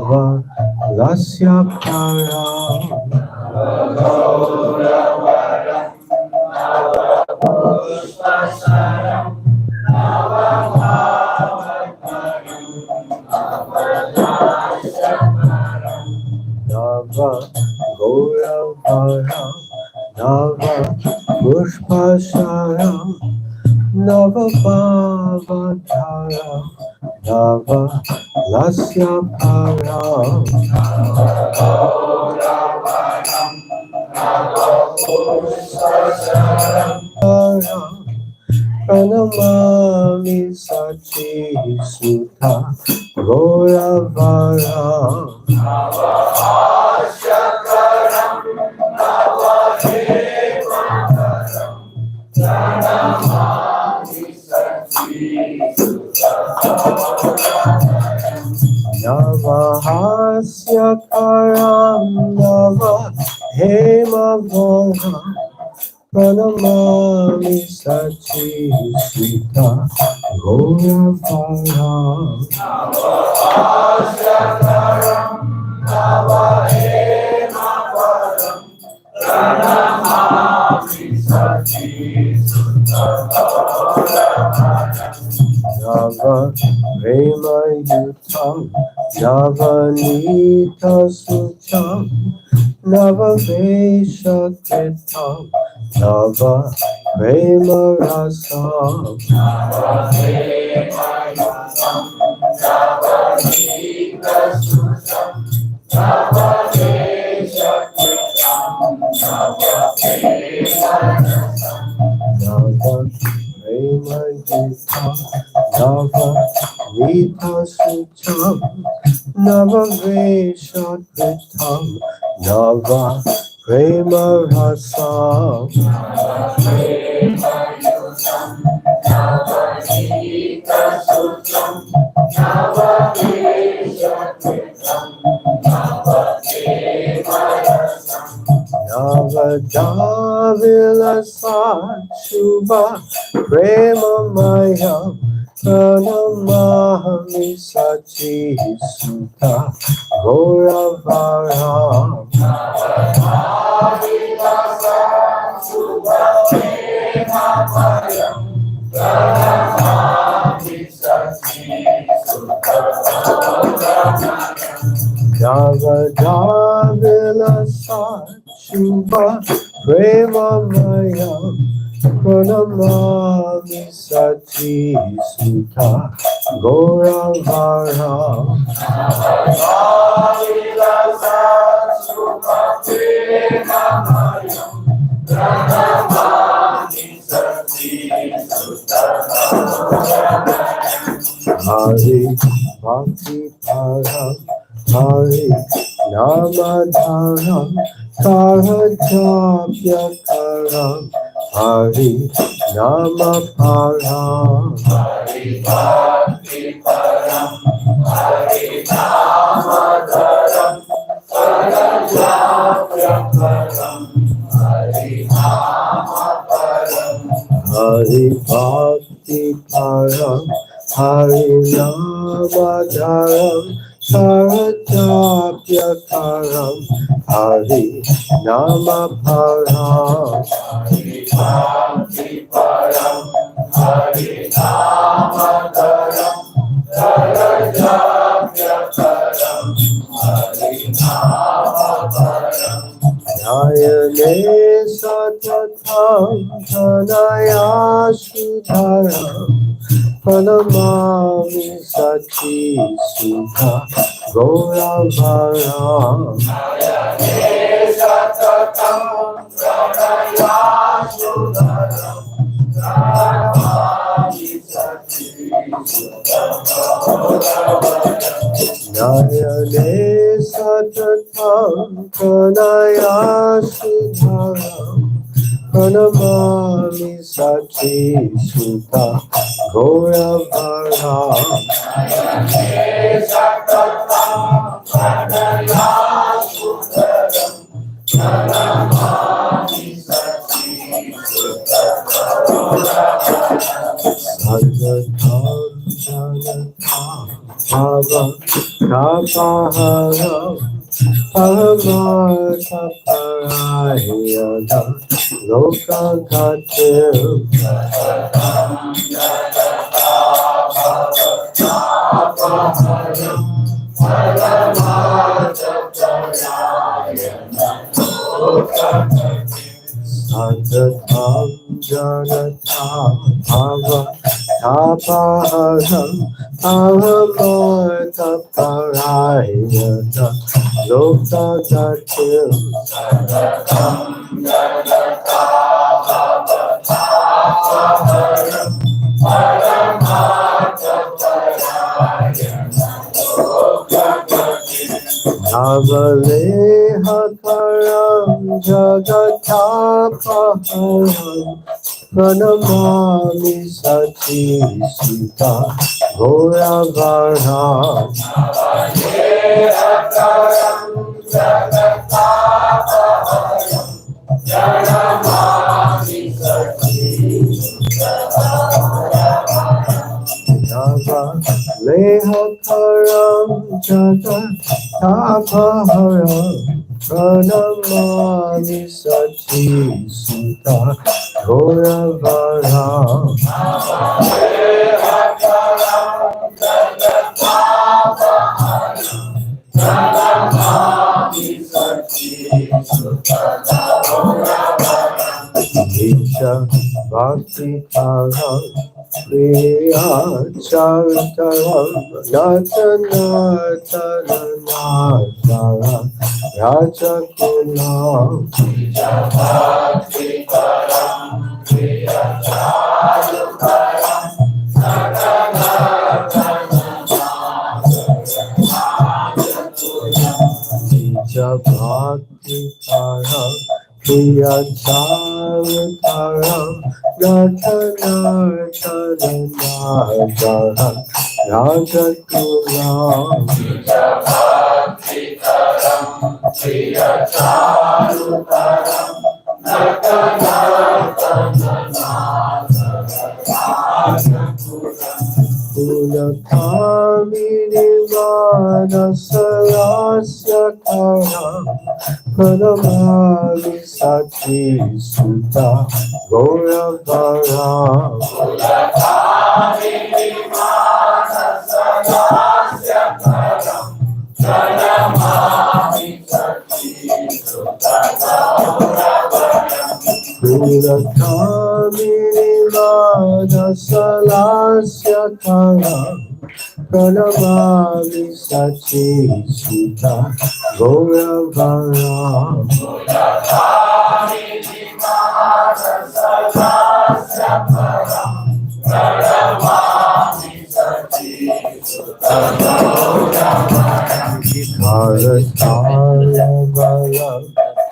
Nava Lasya Para Nava Gauravara Nava Pushpashara Nava Bhavatara Nava Lasya Para Pranamami Sachi Sutta Gauravara Navahasya Karam Nava Hema Bhora Pranamami Sachi Sutta Gauravara Nava Prema Yutam Nava Nita Sucham Nava Vesha Ketam Nava Prema Rasam Nava Prema Yutam Nava Nita Sucham Nava Vesha Ketam Nava Prema Rasam Navadavila Sachuba Prema Maya Pranamahami Sachi Sutta Gauravara Navadavila Sachuba Prema Maya Pranamami Sachi Sutta Gauravara Hari Bhakti Param Hari Namadharam Karajapya Karam Hari Nama Param Hari Bhakti Param Hari Namadharam Karajapya Karam Hari Nama Param Hari Bhakti Param Hari Namadharam Karajapya Karam Hari Nama Param Hari Bhakti Param Hari Namadharam Karajapya Karam Hari Nama Param Nayane Satatham Tanaya Sudharam Pranamami Sachi Sutta Gauravara Nayane Satatham Tanaya Sudharam Pranamami Sachi Sutta Gauravara Nayane Satatham Tanaya Sudharam Pranamami Sachi Sutta Gauravara Nayane Satatham Tanaya Sudharam Pranamami Sachi Sutta Gauravara Sarvatham Janatham Bhava Prabhu Paharam Paramatapayada Loka Gatil Santatam Janatam Bhava Tapaharam Paramatapayada Loka Gatil Navaleha Karam Jagatapaharam Pranamami Sati Sita Goravara Navaleha Karam Jagatapaharam Pranamami Sati Sita Goravara Isha Bhakti Karam Priya Charitaram Natana Taranatara Rajakulam Isha Bhakti Karam Priya Charitaram Natana Taranatara Rajakulam Punakamini Manasarasya Karam Pranamami Sati Sutta Gauravara Punakamini Manasalasya Karam Pranamami Sati Sutta Gauravara Kalatalavam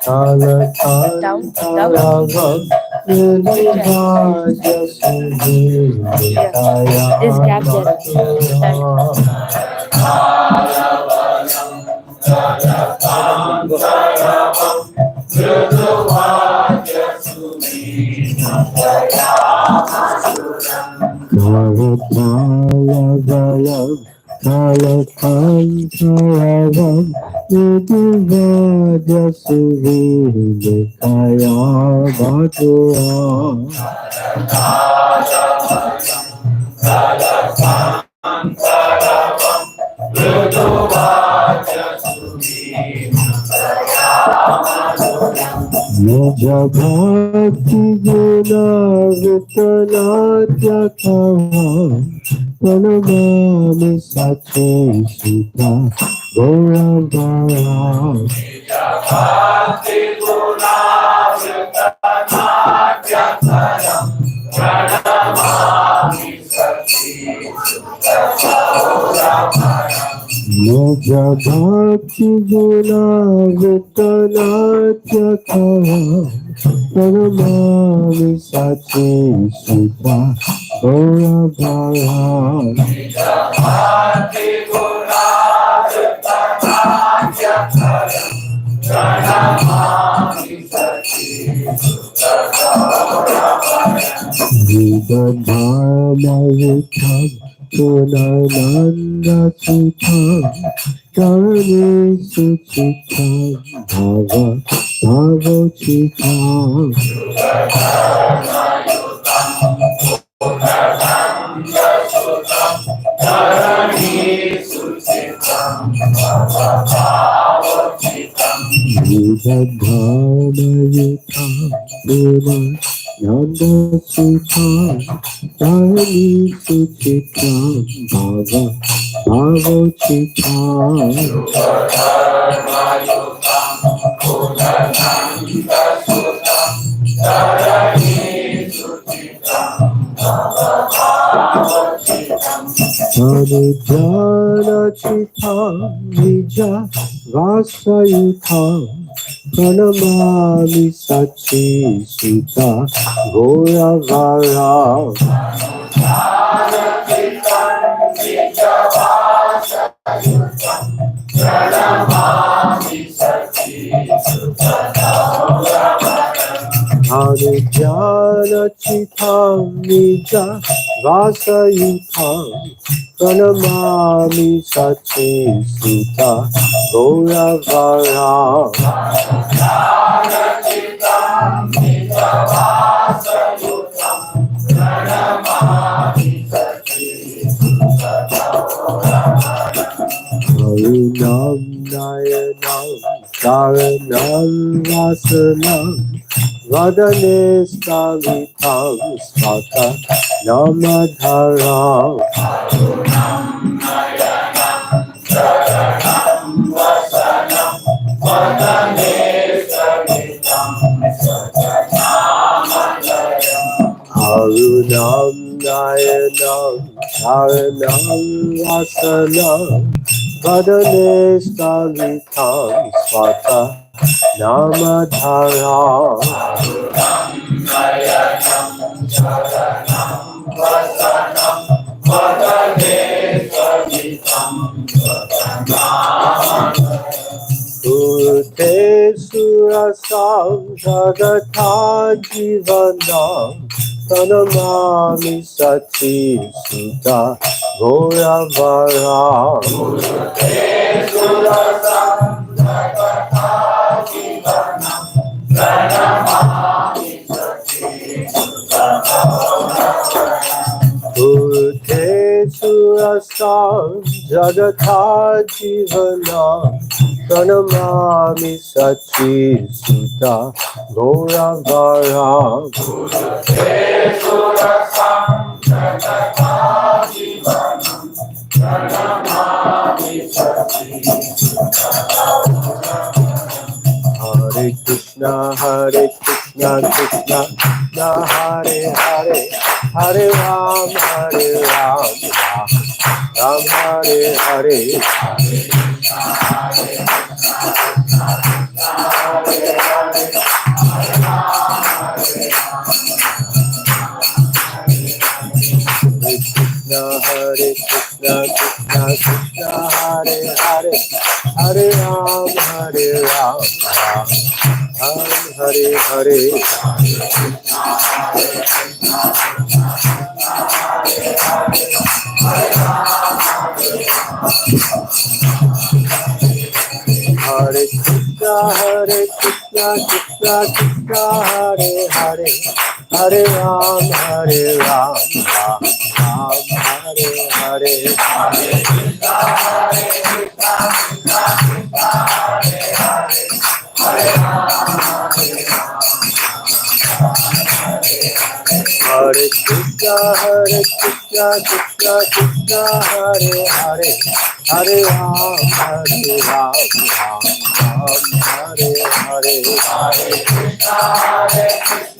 Kalatalavam Nirvajya Sudhikaya Kalatalavam Kalatalavam Nirvajya Sudhikaya Bhatura Nijabhakti Guna Vitanatya Karam Pranamami Sati Sutta Gauravara Nijabhakti Guna Vitanatya Karam Pranamami Sati Sutta Gauravara Nijabhakti Guna Vitanatya Karam Pranamami Sati Sutta Gauravara Nijabhakti Guna Vitanatya Karam Pranamami Sati Sutta Gauravara Vidadharma Vitam Punananda Chitam Karani Suchitam Bhava Bhavo Chitam Yudhadhama Yutam Punananda Chitam Karani Suchitam Bhava Bhavo Chitam Anujana Chitam Nija Vasayutam Pranamami Sachi Sita Goravara Anujana Chitam Nija Vasayutam Pranamami Sachi Sita Goravara Harinam Nayanam Saranam Vasanam Vadane Stalitam Svata Namadharam Harunam Nayanam Saranam Vasanam Vadane Stalitam Svata Namadharam Urte Surasam Jagata Jivanam Pranamami Sati Sutta Gauravaram Urte Surasam Jagata Jivanam Pranamami Sachi Sutta Gauravaram Hare Krishna Krishna Krishna Hare Hare Hare Ram Ram Hare Hare Hare Krishna Krishna Hare Hare Hare Ram Ram Hare Hare Hare Krishna Krishna Krishna Hare Hare Hare Ram Ram Hare Hare Hare Krishna Krishna Hare Hare Hare Ram Ram Hare Hare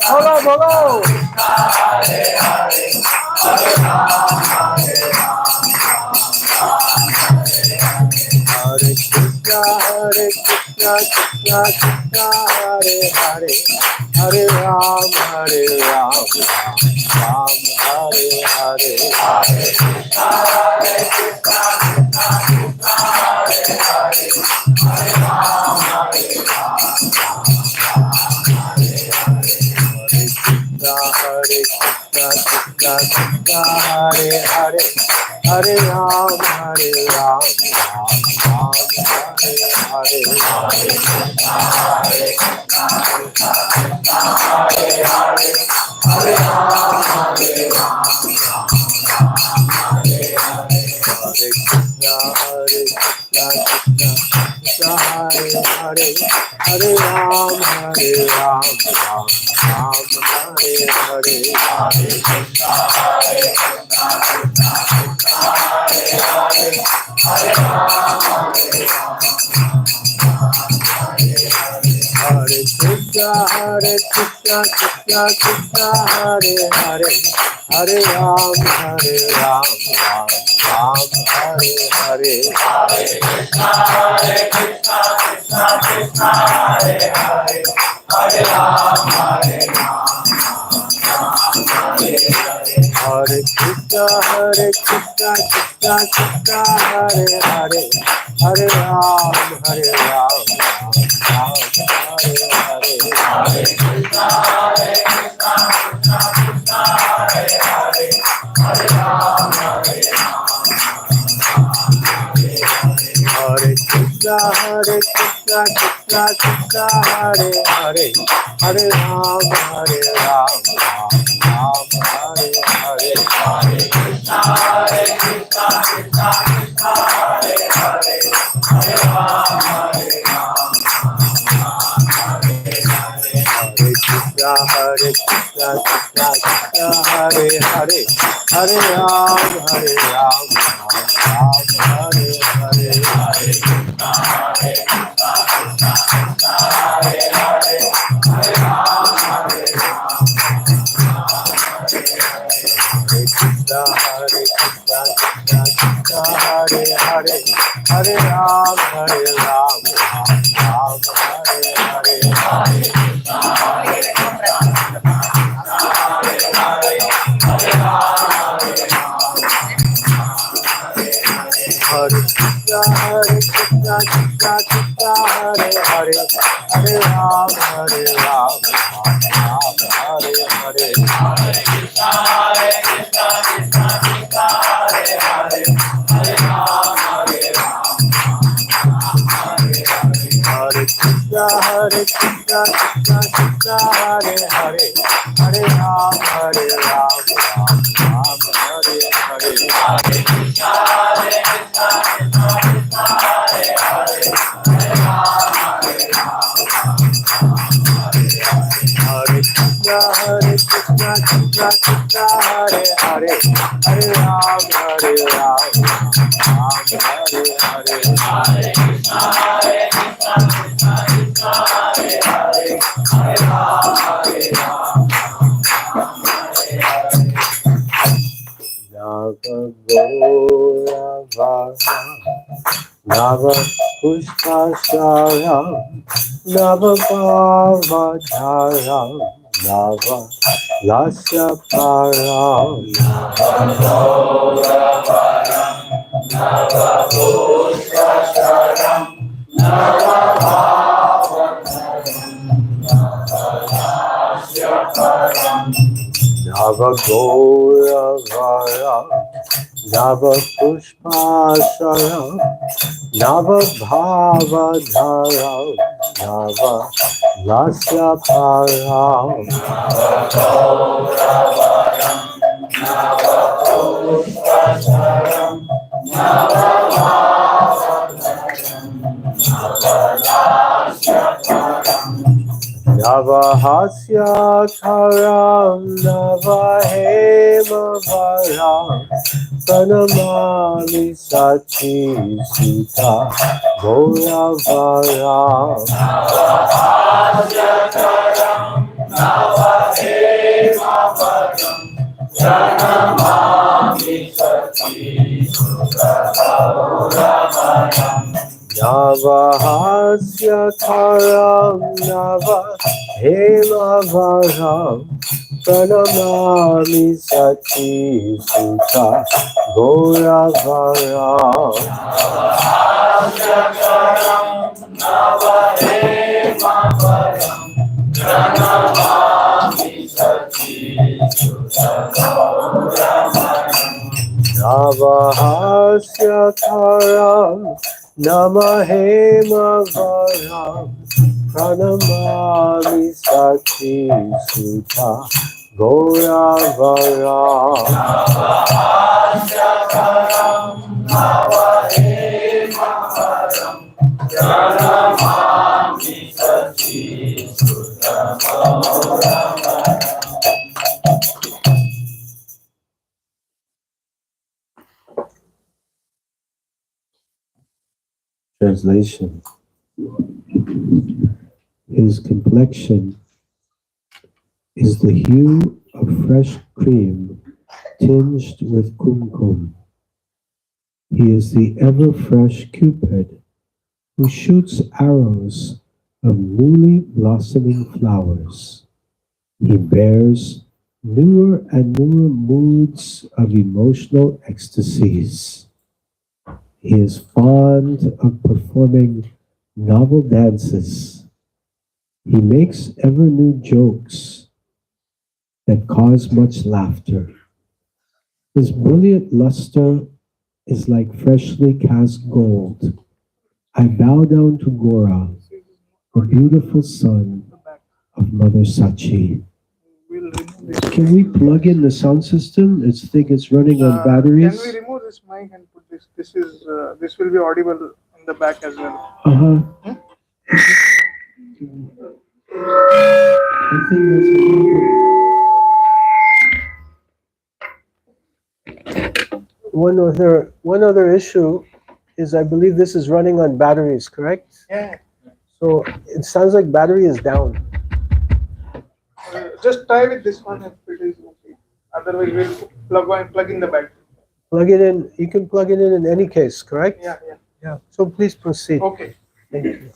Bolo bolo Hare Krishna Krishna Hare Hare Hare Ram Ram Hare Hare Hare Krishna Krishna, Hare Hare, Hare Ram, Hare Ram, Ram Ram, Hare Hare, Hare Krishna, Krishna Krishna, Hare Hare, Hare Ram, Ram Ram, Hare Hare Krishna, Krishna Krishna, Hare Hare, Hare Ram, Ram Ram, Hare Hare Krishna, Krishna Krishna, Hare Hare, Hare Ram, Ram Hare Hare Krishna, Krishna Krishna, Hare Hare, Hare Ram, Ram Hare Hare Krishna, Krishna Krishna, Hare Hare, Hare Ram, Ram Hare Krishna, Krishna Krishna, Hare Hare, Hare Ram, Ram Hare Krishna, Krishna, Hare Hare, Hare Ram, Ram Hare Hare Krishna, Krishna Krishna, Hare Hare, Hare Ram, Ram Hare Krishna, Krishna, Hare Hare, Hare Ram, Nava Pushpashara, Nava Bhavadhara, Nava Lasya Para, Nava Gora Vara, Nava Pushpashara, Nava Bhavadhara, Nava Lasya Para, Nava Hasya Karam, Nava Hema Varam, Pranamami Sachi Sita Gora Varam. Nava Hasya Karam, Nava Hema Varam, Pranamami Sachi Sutta Gora Varam. Navahasya Taram Namahe Magaram Pranamami Sati Sutta Gauravaram. Translation. His complexion is the hue of fresh cream tinged with kumkum. He is the ever-fresh Cupid who shoots arrows of newly blossoming flowers. He bears newer and newer moods of emotional ecstasies. He is fond of performing novel dances. He makes ever new jokes that cause much laughter. His brilliant luster is like freshly cast gold. I bow down to Gora, the beautiful son of Mother Sachi. Can we plug in the sound system? I think it's running on batteries. Can we remove this mic and put this? This will be audible in the back as well. I think that's one other issue is I believe this is running on batteries, correct? Yeah. So it sounds like battery is down. Just try with this one if it is okay. Otherwise, we'll plug in the battery. Plug it in. You can plug it in any case, correct? Yeah. So please proceed. Okay. Thank you.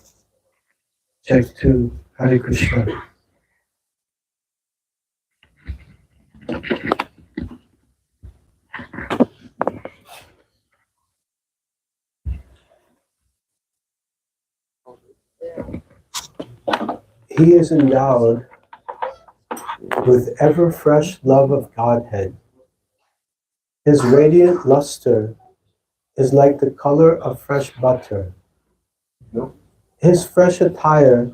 Check 2. Hare Krishna. He is endowed with ever-fresh love of Godhead. His radiant luster is like the color of fresh butter. His fresh attire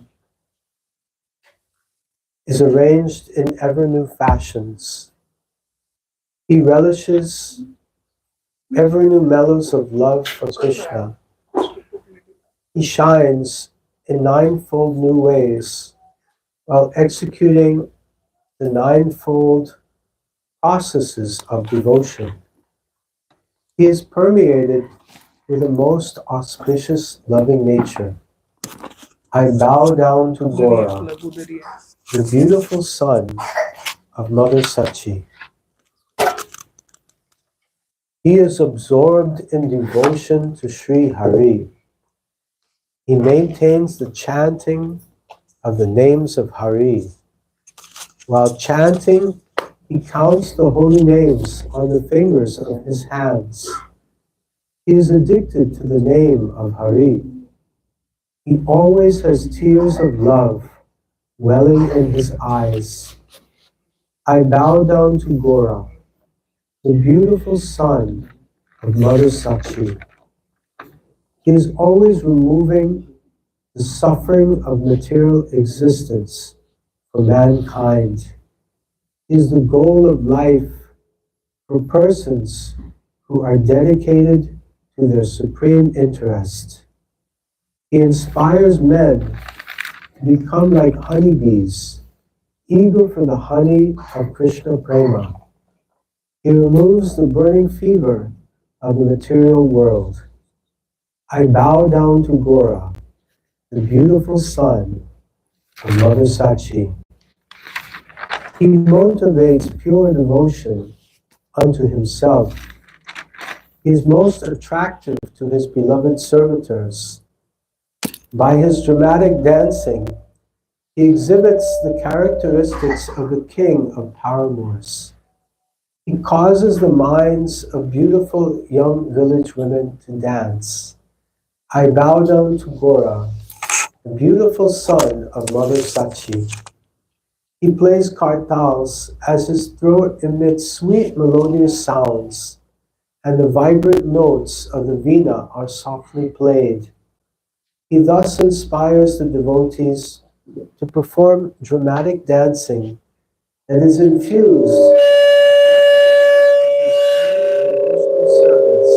is arranged in ever-new fashions. He relishes ever-new mellows of love for Krishna. He shines in ninefold new ways while executing the ninefold processes of devotion. He is permeated with a most auspicious loving nature. I bow down to Gora, the beautiful son of Mother Sachi. He is absorbed in devotion to Sri Hari. He maintains the chanting of the names of Hari. While chanting, he counts the holy names on the fingers of his hands. He is addicted to the name of Hari. He always has tears of love welling in his eyes. I bow down to Gora, the beautiful son of Mother Sachi. He is always removing the suffering of material existence for mankind. He is the goal of life for persons who are dedicated to their supreme interest. He inspires men to become like honeybees, eager for the honey of Krishna Prema. He removes the burning fever of the material world. I bow down to Gora, the beautiful son of Mother Sachi. He motivates pure devotion unto himself. He is most attractive to his beloved servitors. By his dramatic dancing, he exhibits the characteristics of a king of paramours. He causes the minds of beautiful young village women to dance. I bow down to Gora, the beautiful son of Mother Sachi. He plays kartals as his throat emits sweet melodious sounds. and the vibrant notes of the veena are softly played. He thus inspires the devotees to perform dramatic dancing that is infused with service.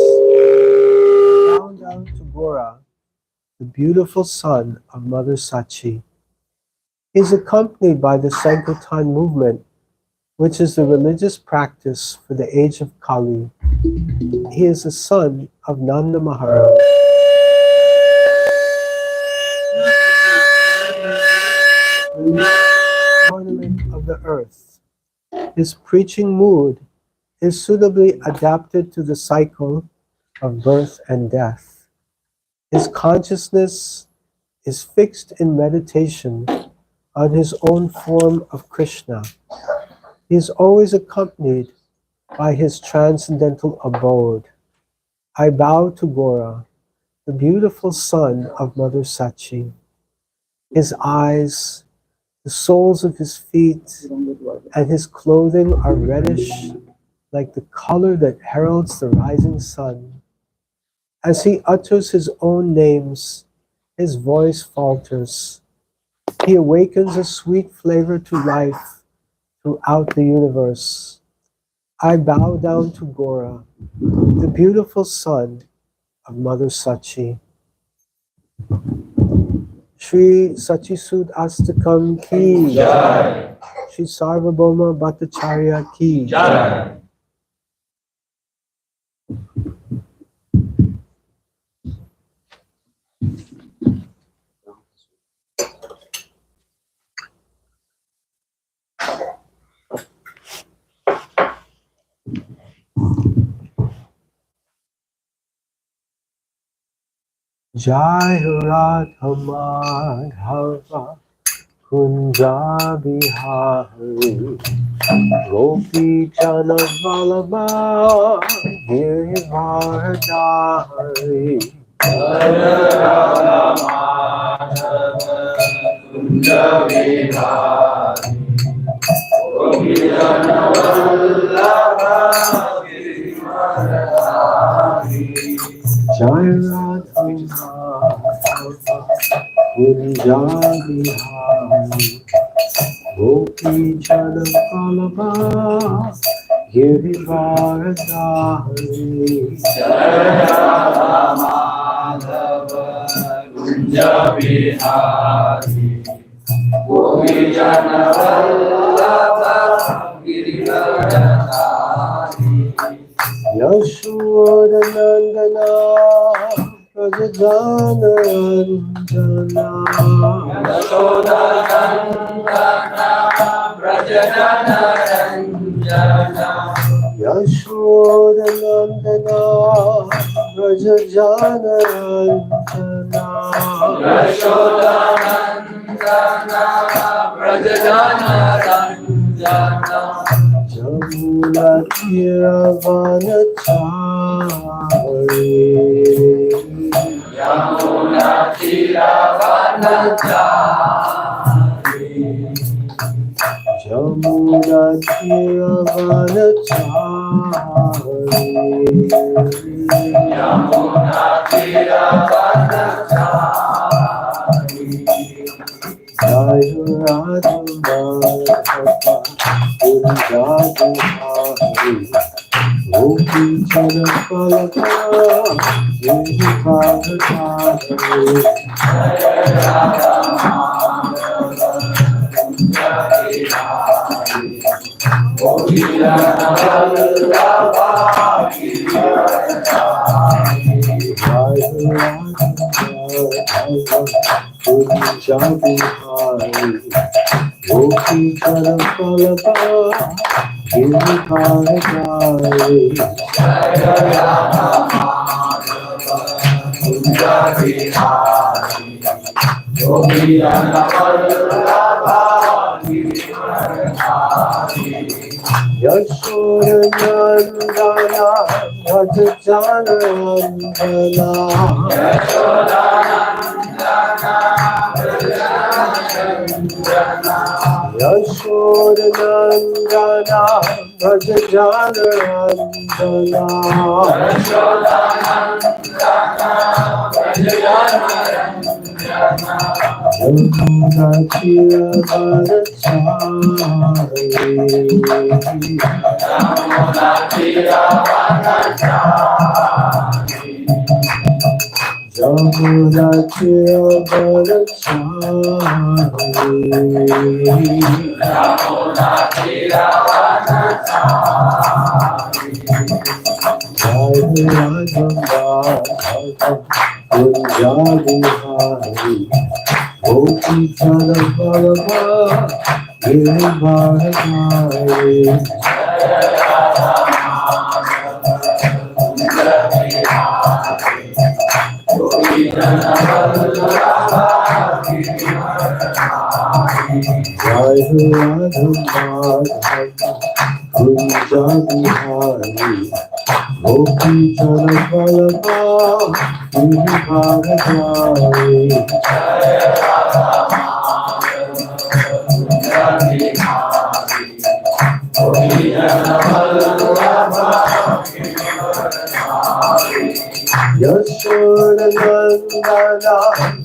Bow down to Gora, the beautiful son of Mother Sachi. He is accompanied by the Sankirtan movement, which is the religious practice for the age of Kali. He is the son of Nanda Maharaj. Ornament of the earth. His preaching mood is suitably adapted to the cycle of birth and death. His consciousness is fixed in meditation on his own form of Krishna. He is always accompanied by his transcendental abode. I bow to Gora, the beautiful son of Mother Sachi. His eyes, the soles of his feet, and his clothing are reddish, like the color that heralds the rising sun. As he utters his own names, his voice falters. He awakens a sweet flavor to life throughout the universe. I bow down to Gora, the beautiful son of Mother Sachi. Shri Sachisud Astakam ki Jai. Shri Sarvabhauma Bhattacharya ki Jai. Jai Radha Madhava Kunja Bihari Gopi Jana Vallabha Girivardhari. Jai Radha Madhava Kunja Bihari Gopi Jana Vallabha Girivardhari. Yashodanandana Prajajanarandana Yashodanandana Prajajanarandana Jamuna Tiravanachari Jamuna Tiravanachari Jai Radha Madhava Kunja Bihari Gopi Jana Vallabha Girivardhari. Kunja Bihari Gopi Jana Vallabha Girivardhari. Yashodanandana Bhattacharya Yashodanandana Braja Jana Randana Yamuna Tira Yamuna Tira Punjabi Gopi Jana Balaba Girivardhari Jai Radha Punjabi Hari Gopi Jana Balaba Girivardhari Yashoda Nandana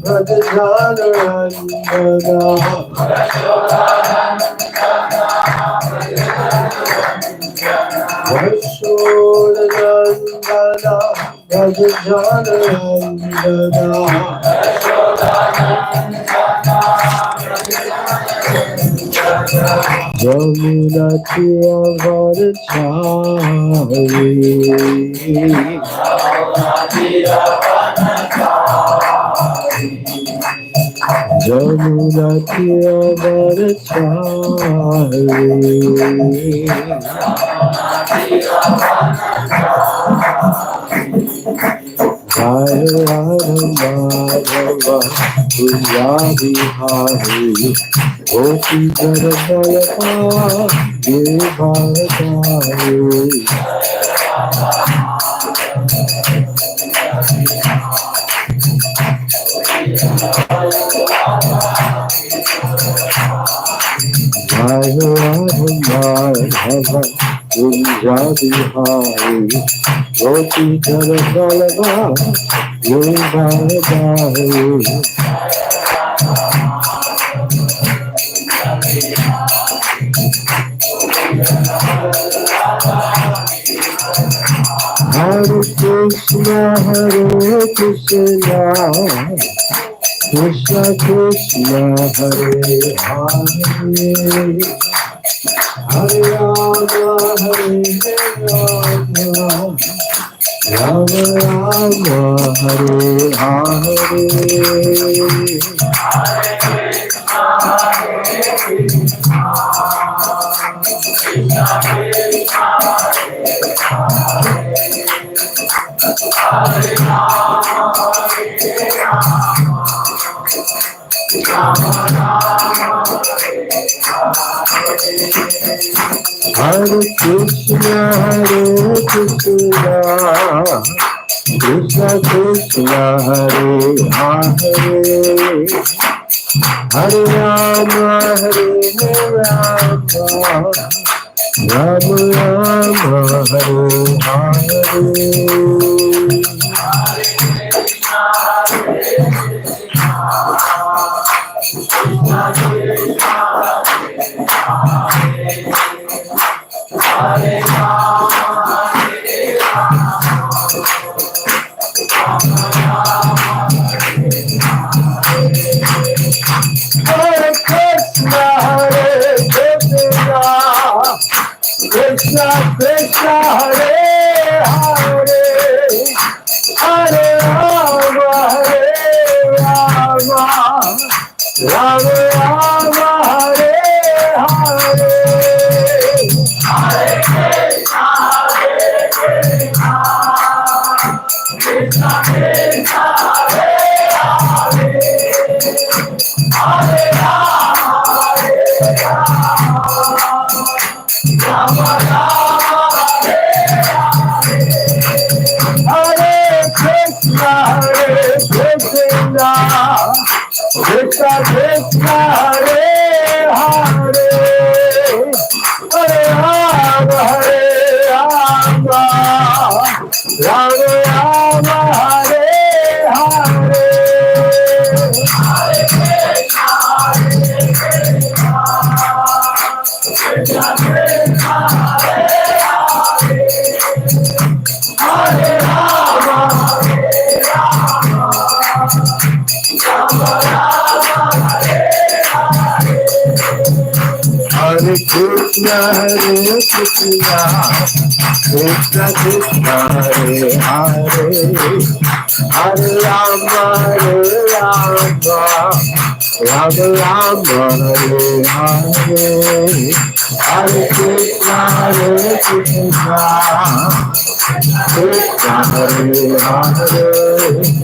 Brajajana Nandana Yashoda Nandana Brajajana Nandana Yamuna Tira Varachari Yamuna Tira Varachari Jai Radha Madhava Punjabi Hari Gopi Jana Balaba Girivardhari Jai Radha Madhava Punjabi Hari Gopi Jana Balaba Girivardhari Hare Krishna, Krishna Krishna, Hare Hare, Hare Rama, Hare Rama, Rama Rama, Hare Hare Krishna, Krishna Krishna, Hare Hare, Hare Rama, Hare Rama, Rama Rama, Hare Hare Krishna, Krishna Krishna, Hare Hare, Hare Rama, Hare Rama, Rama Rama, Hare Hare. Krishna Krishna, Hare Hare, Hare Rama, Hare Krishna, Krishna Krishna, Hare Hare, Hare Rama, Rama Rama, Hare Hare, Hare Krishna, Krishna Hare Hare.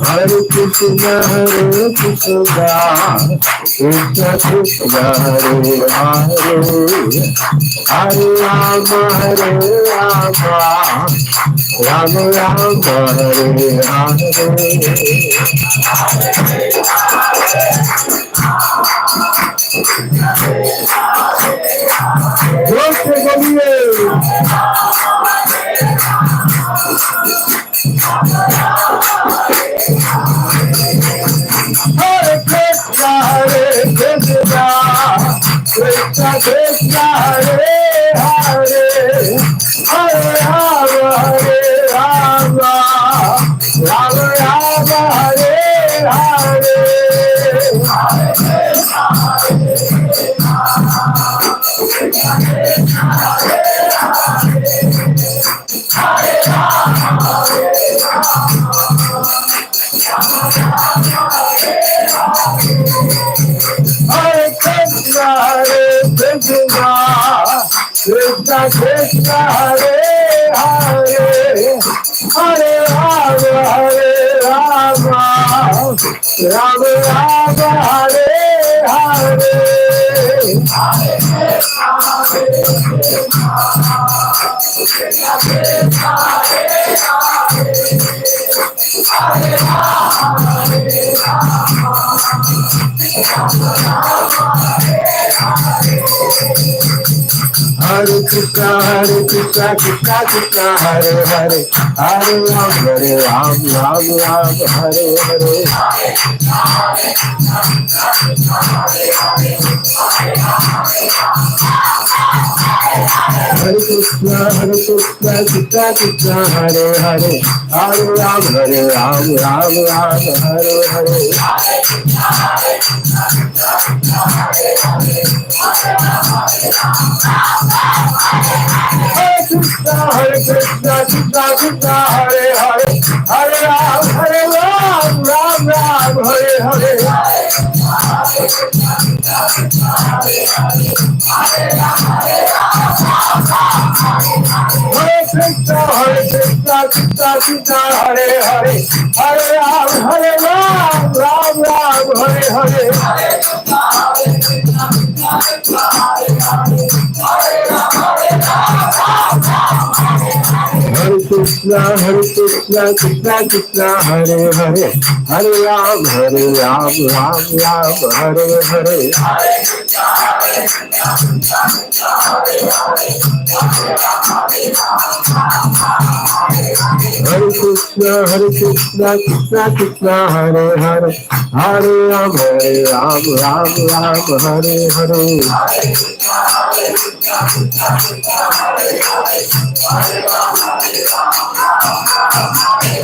Hare Krishna, Krishna Krishna, Hare Hare, Hare Rama, Rama Rama, Hare Hare Krishna, Krishna Krishna, Hare Hare, Hare Rama, Rama Rama, Hare Hare. Hare Krishna, Krishna Krishna, Hare Hare, Hare Rama, Rama Rama, Hare Hare. Hare Krishna, Krishna Krishna, Hare Hare, Hare Ram, Ram Hare Hare. Hare Krishna, Krishna Krishna, Hare Hare, Hare Ram, Ram Hare Hare. Hare Krishna, Krishna, Hare Hare, Hare Ram, Ram Hare Hare. Hare Krishna, Krishna, Hare Hare, Hare Ram, Ram Hare Hare. Hare Krishna, Krishna Krishna, Hare Hare, Hare Ram, Ram Hare Hare. Hare Krishna, Krishna Krishna, Hare Hare, Hare Ram, Ram Hare Hare.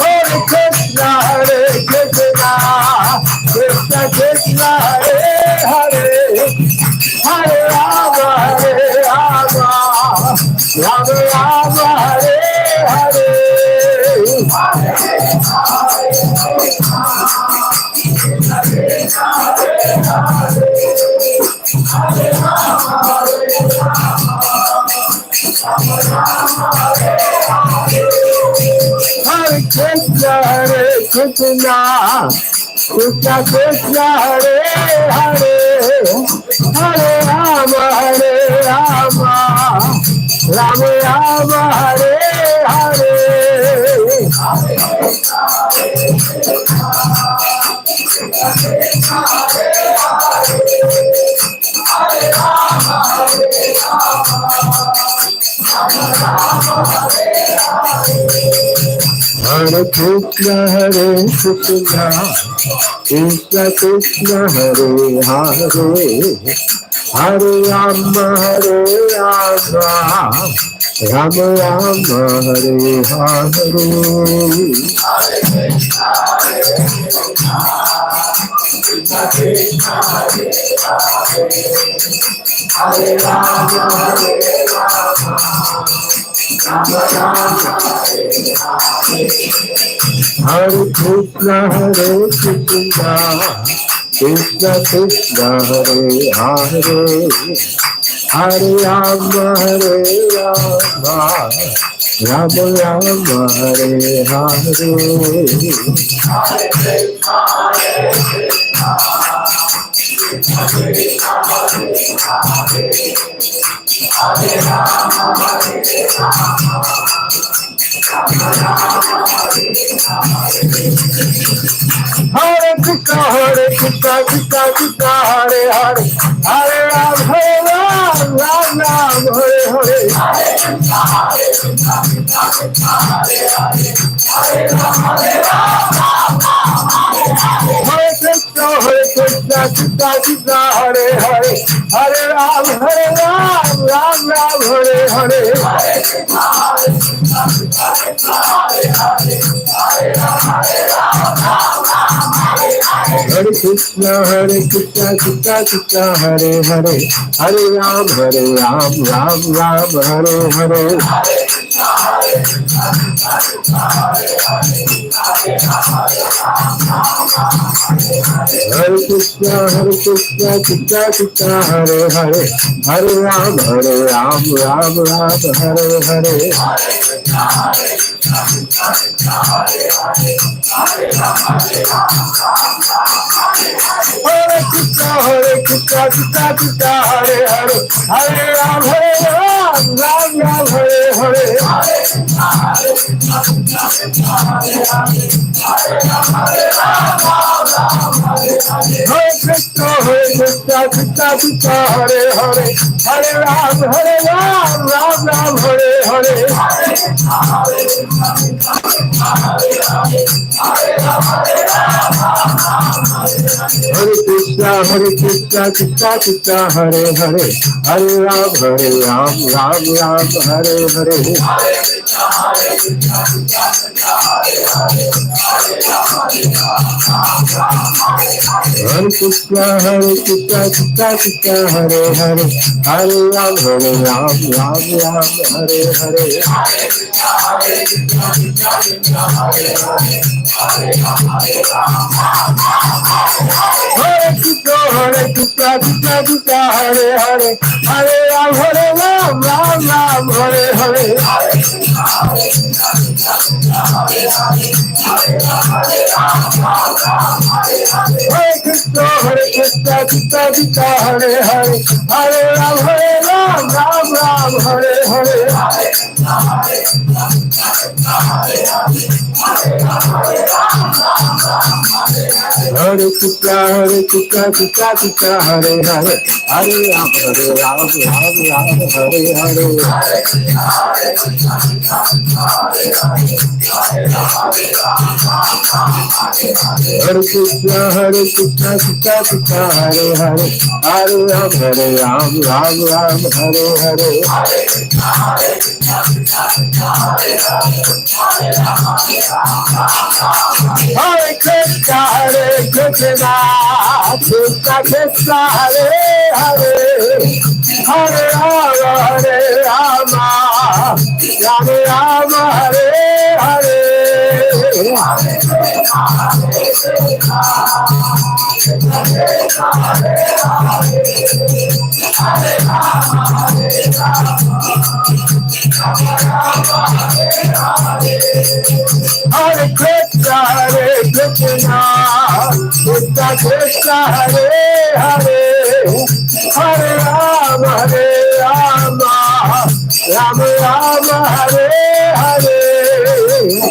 Hare Krishna, Krishna Krishna, Hare Hare, Hare Rama, Rama Hare Hare. Hare Krishna, Krishna Krishna, Hare Hare, Hare Rama, Rama Hare Hare. Hare Krishna, Krishna Krishna, Hare Hare, Hare Rama, Rama Rama, Hare Hare. Hare Krishna, Krishna Krishna, Hare Hare, Hare Rama, Rama Rama, Hare Hare. Hare Krishna, Krishna Krishna, Hare Hare, Hare Ram, Ram Ram, Hare Hare. Hare Krishna, Krishna Krishna, Hare Hare, Hare Ram, Ram Ram, Hare Hare. Hare Krishna, Krishna Krishna, Hare Hare, Hare Ram, Ram Ram, Hare Hare. Hare Krishna, Krishna Krishna, Hare Hare, Hare Ram, Ram Ram, Hare Hare. Hare Krishna, Krishna Krishna, Hare Hare, Hare Ram, Ram Ram, Hare Hare. Hare Krishna, Krishna Krishna, Hare Hare, Hare Ram, Ram Ram, Hare Hare. Hare Krishna, Krishna Krishna, Hare Hare, Hare Ram, Ram Ram, Hare Hare. Hare Krishna, Krishna Krishna, Hare Hare, Hare Ram, Ram Hare Hare. Hare Krishna, Krishna Krishna, Hare Hare, Hare Ram, Ram Hare Hare. Hare Krishna, Krishna Krishna, Hare Hare, Hare Ram, Ram Hare Hare. Hare Krishna, Krishna Krishna, Hare Hare, Hare Ram, Ram Hare Hare. Hare Krishna, Krishna Krishna, Hare Hare, Hare Ram, Ram Hare Hare. Hare Krishna, Krishna Krishna, Hare Hare, Hare Rama, Rama Hare Hare. Hare Krishna, Krishna Krishna, Hare Hare, Hare Rama, Rama Hare Hare.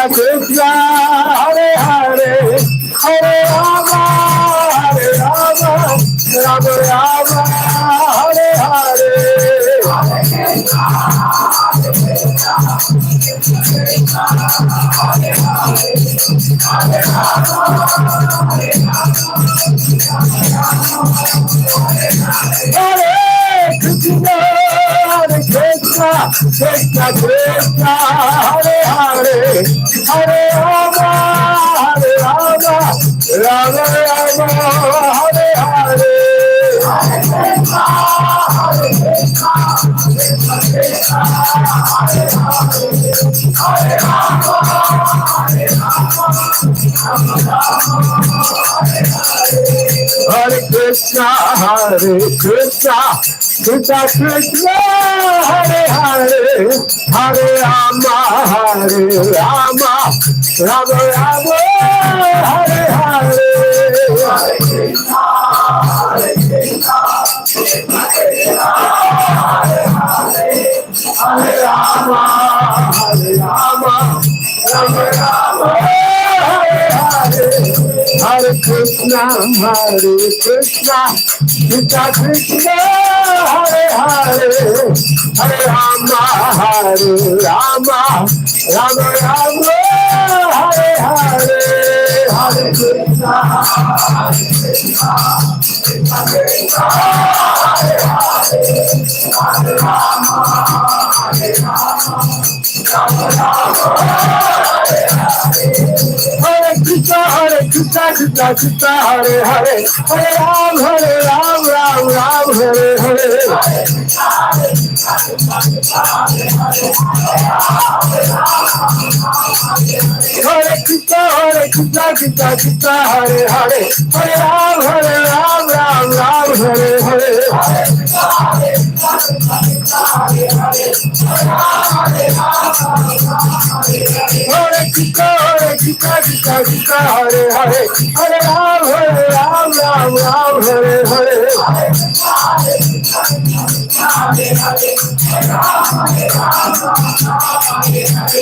Krishna Krishna, Hare Hare, Hare Rama, Hare Rama, Rama Rama, Hare Hare. Hare Krishna, Hare Krishna, Krishna Krishna, Hare Hare, Hare Rama, Hare Rama, Rama Rama, Hare Hare. Hare Krishna, Krishna Krishna, Hare Hare, Hare Rama, Rama Rama, Hare Hare. Hare Rama, Rama Rama, Hare Hare. Hare Krishna, Krishna Krishna, Hare Hare, Hare Rama, Rama Rama, Hare Hare. Hare Krishna, Hare Krishna, Krishna Krishna, Hare Hare, Hare Ram, Ram Ram, Hare Hare. Hare Krishna, Krishna Krishna, Hare Hare, Hare Ram, Ram Hare Hare. Hare Krishna, Krishna, Hare Hare, Hare Ram, Ram Hare Hare.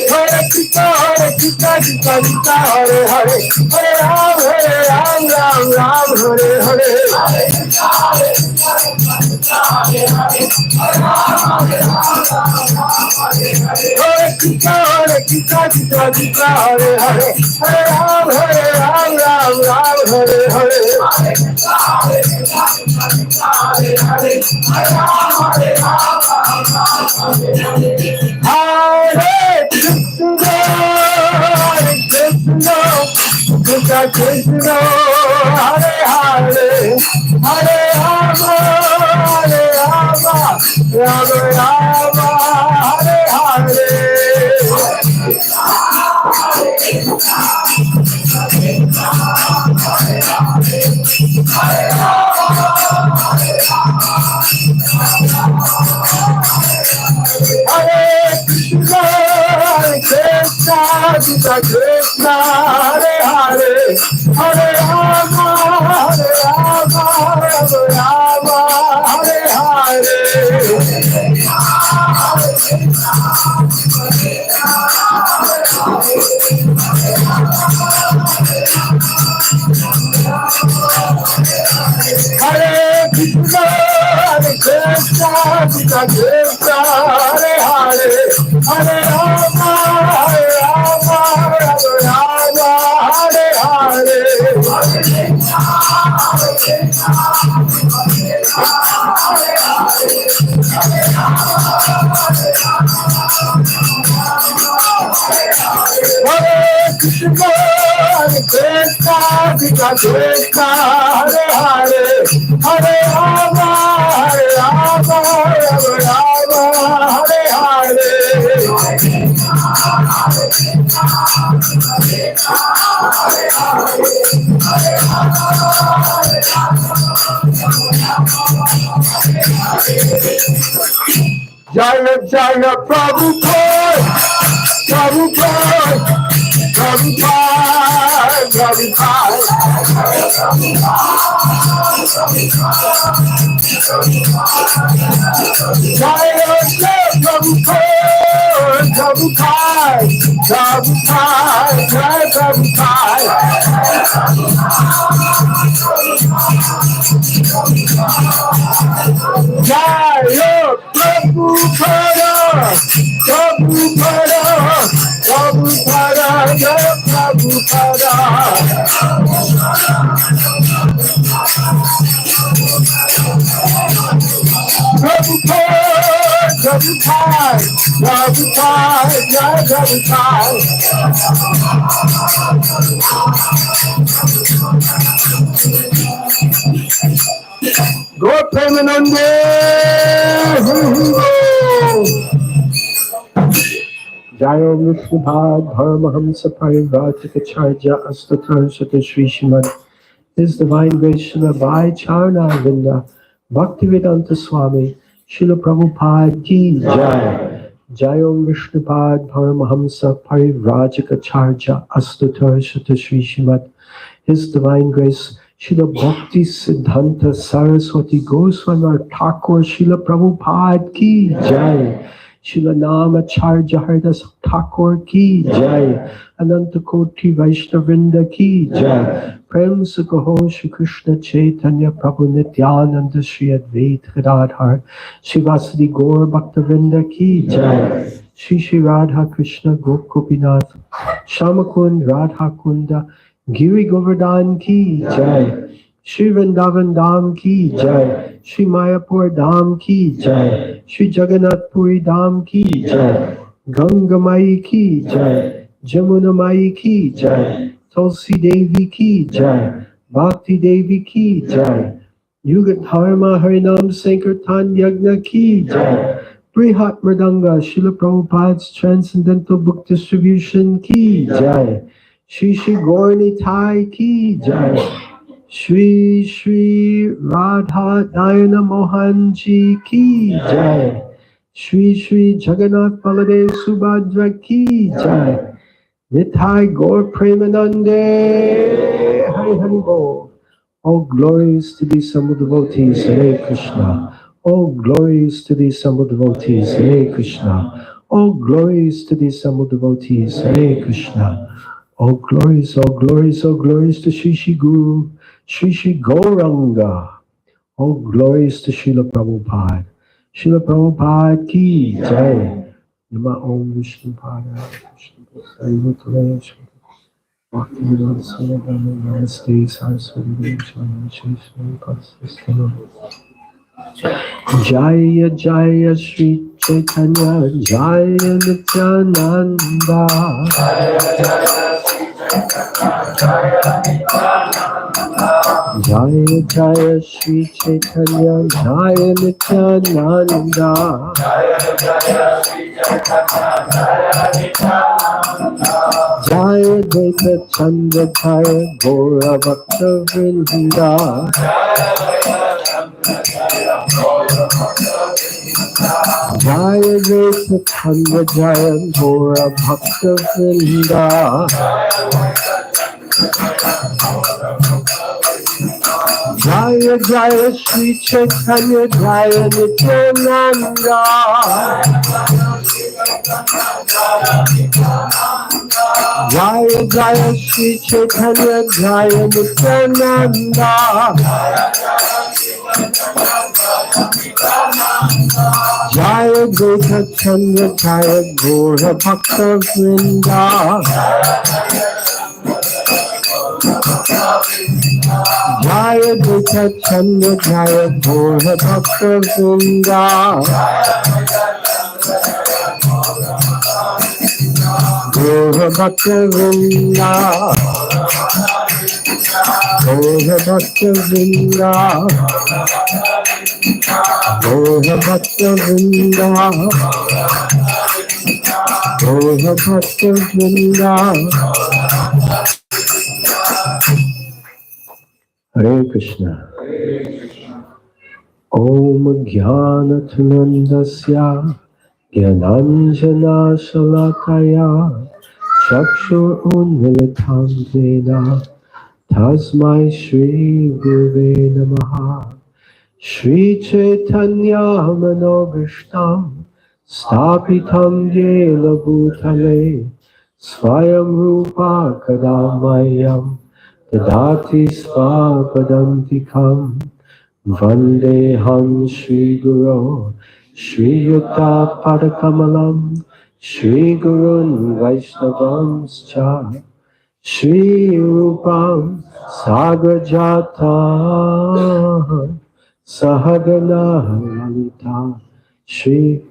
Hare Krishna, Krishna, Hare Hare, Hare Ram, Ram Hare Hare. Hare Krishna, Krishna, Hare Hare, Hare Ram, Ram Hare Hare. Krishna Krishna, Hare Hare, Hare Rama, Rama Rama, Hare Hare. Hare Krishna, Krishna Krishna, Hare Hare, Hare Rama, Rama, Hare Hare. Hare Krishna, Krishna Krishna, Hare Hare, Hare Rama, Rama, Hare Hare. Hare Krishna, Krishna Krishna, Hare Hare, Hare Rama, Rama, Hare Hare. Jaya Jaya Prabhupada, Prabhupada, Prabhupada, Prabhupada. Jaya Jaya Prabhupada, Prabhupada, Prabhupada, Jaya Prabhupada. Jaya Prabhupada, Prabhupada, Prabhupada, Jaya Prabhupada. Prabhupada, Prabhupada, Prabhupada, Jaya Prabhupada. Go Premanande! Jayo Vishnupad Paramahamsa Parivrajikacharya Astatarshata Sri Srimad His Divine Grace Srila Bhai Charna Vinda Bhaktivedanta Swami Srila Prabhupada Ki Jai Jayo Vishnupad Paramahamsa Parivrajikacharya Astatarshata Sri Srimad His Divine Grace Srila Bhakti Siddhanta Saraswati Goswami Thakur Srila Prabhupada Ki Jai Srila Namacharya Haridas Thakur Ki Jai Ananta Koti Vaishnavrinda Ki Jai Prem Sukaho Shri Krishna Chaitanya Prabhu Nityananda Shri Advait Gadadhar Shivasadi Gaur Bhaktavrinda Ki Jai Shri Shri Radha Krishna Gopinath Shamakund Radha Kunda Giri Govardhan Ki Jai Shri Vrindavan Dham Ki Jai Shri Mayapur Dham Ki Jai Shri Jagannath Puri Dham Ki Jai Ganga Mai Ki Jai Jamuna Mai Ki Jai Tulsi Devi Ki Jai Bhakti Devi Ki Jai Yuga Dharma Harinam Sankirtan Yagna Ki Jai Brihat Mridanga Srila Prabhupada's Transcendental Book Distribution Ki Jai Shri Shri Gaurani Thai Ki Jai Shri Shri Radha Dayana Mohan Ji Ki Jai Shri Shri Jagannath Baladev Subhadra Ki Jai Nithai Gaur Premanande Hari Hari Bol. All glories to the assembled devotees, Hare Krishna. All glories to the assembled devotees, Hare Krishna. All glories to the assembled devotees, Hare Krishna. All glories, all glories, all glories to Shri Shri Guru, Shri Shri Gauranga. All glories to Srila Prabhupada. Srila Prabhupada Ki Jai. Nama Om Vishnu Pada Krishna Prasad Bhutale Bhakti Vinod Sarvabhauma Namaste Saraswati Devi Swami Shri Swami Pasistana Jaya Jaya Shri Chaitanya Jaya Nityananda Jaya Jaya Shri Chaitanya Jaya Nityananda Jaya Dvaita Chandra Jaya Gora Bhakta Vrinda Jaya Dvaita Chandra Jaya Gora Bhakta Vrinda Jaya Jaya Shri Chaitanya Jaya Nityananda Jaya Jaya Shri Chaitanya Jaya Nityananda Jaya Dvaita Chandra Jaya Gora Bhakta Vrinda Jaya Dvaita Chandra Jaya Gora Bhakta Vrinda Gora Bhakta Vrinda Gora Bhakta Vrinda Gora Bhakta Vrinda Gora Bhakta Vrinda Hare Krishna. Om Jnanatunandasya Gyananjana Shalakaya Chakshur Unmilitam Vena Tasmai Shri Guruve Namaha Shri Chaitanya Manobhishtam Stapitam Yena Bhutale Swayam Rupa Kadamayam Dadati Svapadantikam Vandeham Shri Guru Shri Yuta Padakamalam Shri Gurun Vaishnavam Cha Shri Rupam Sagrajata Sahagana Lalita Shri.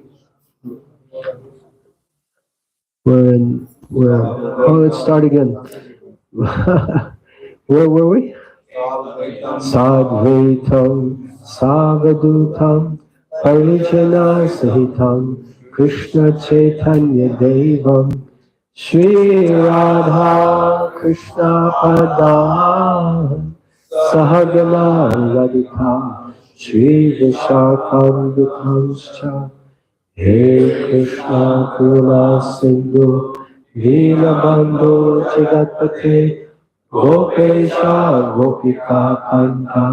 Let's start again. Where were we? Sadvaitam Savadutam Parijana Sahitam Krishna Chaitanya Devam Shri Radha Krishna Padam Sahagana Ladita Shri Vishakam Vitamscha He Krishna Kula Sindhu Deenabandhu Jagatpate Gopesha Gopika Kanta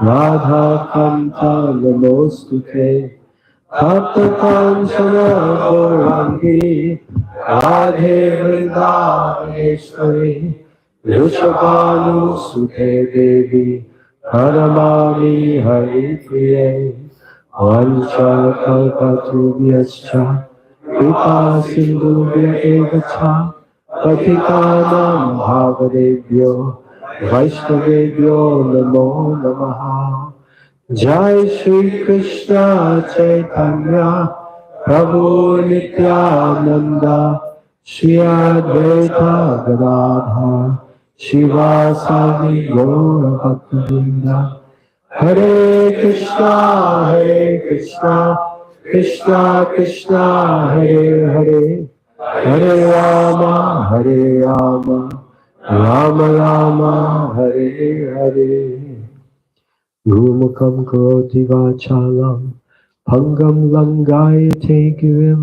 Radha Kanta Namostute Tapta Kanchana Gaurangi Radhe Vrindavaneshwari Rishabhanu Sute Devi Pranamami Hari Priye Vancha Kalpatubhyascha Kripa Sindhubhya Evacha Patitanam Bhavadebhyo Vaishnavebhyo Namo Namaha Jai Shri Krishna Chaitanya Prabhu Nityananda Shri Advaita Gadadhar Shivasadi Gaura Bhaktivinoda Hare Krishna Krishna Krishna Hare Hare Hare Rama Rama Rama Hare Hare Gurumukam karoti vachalam Pangam langayate girim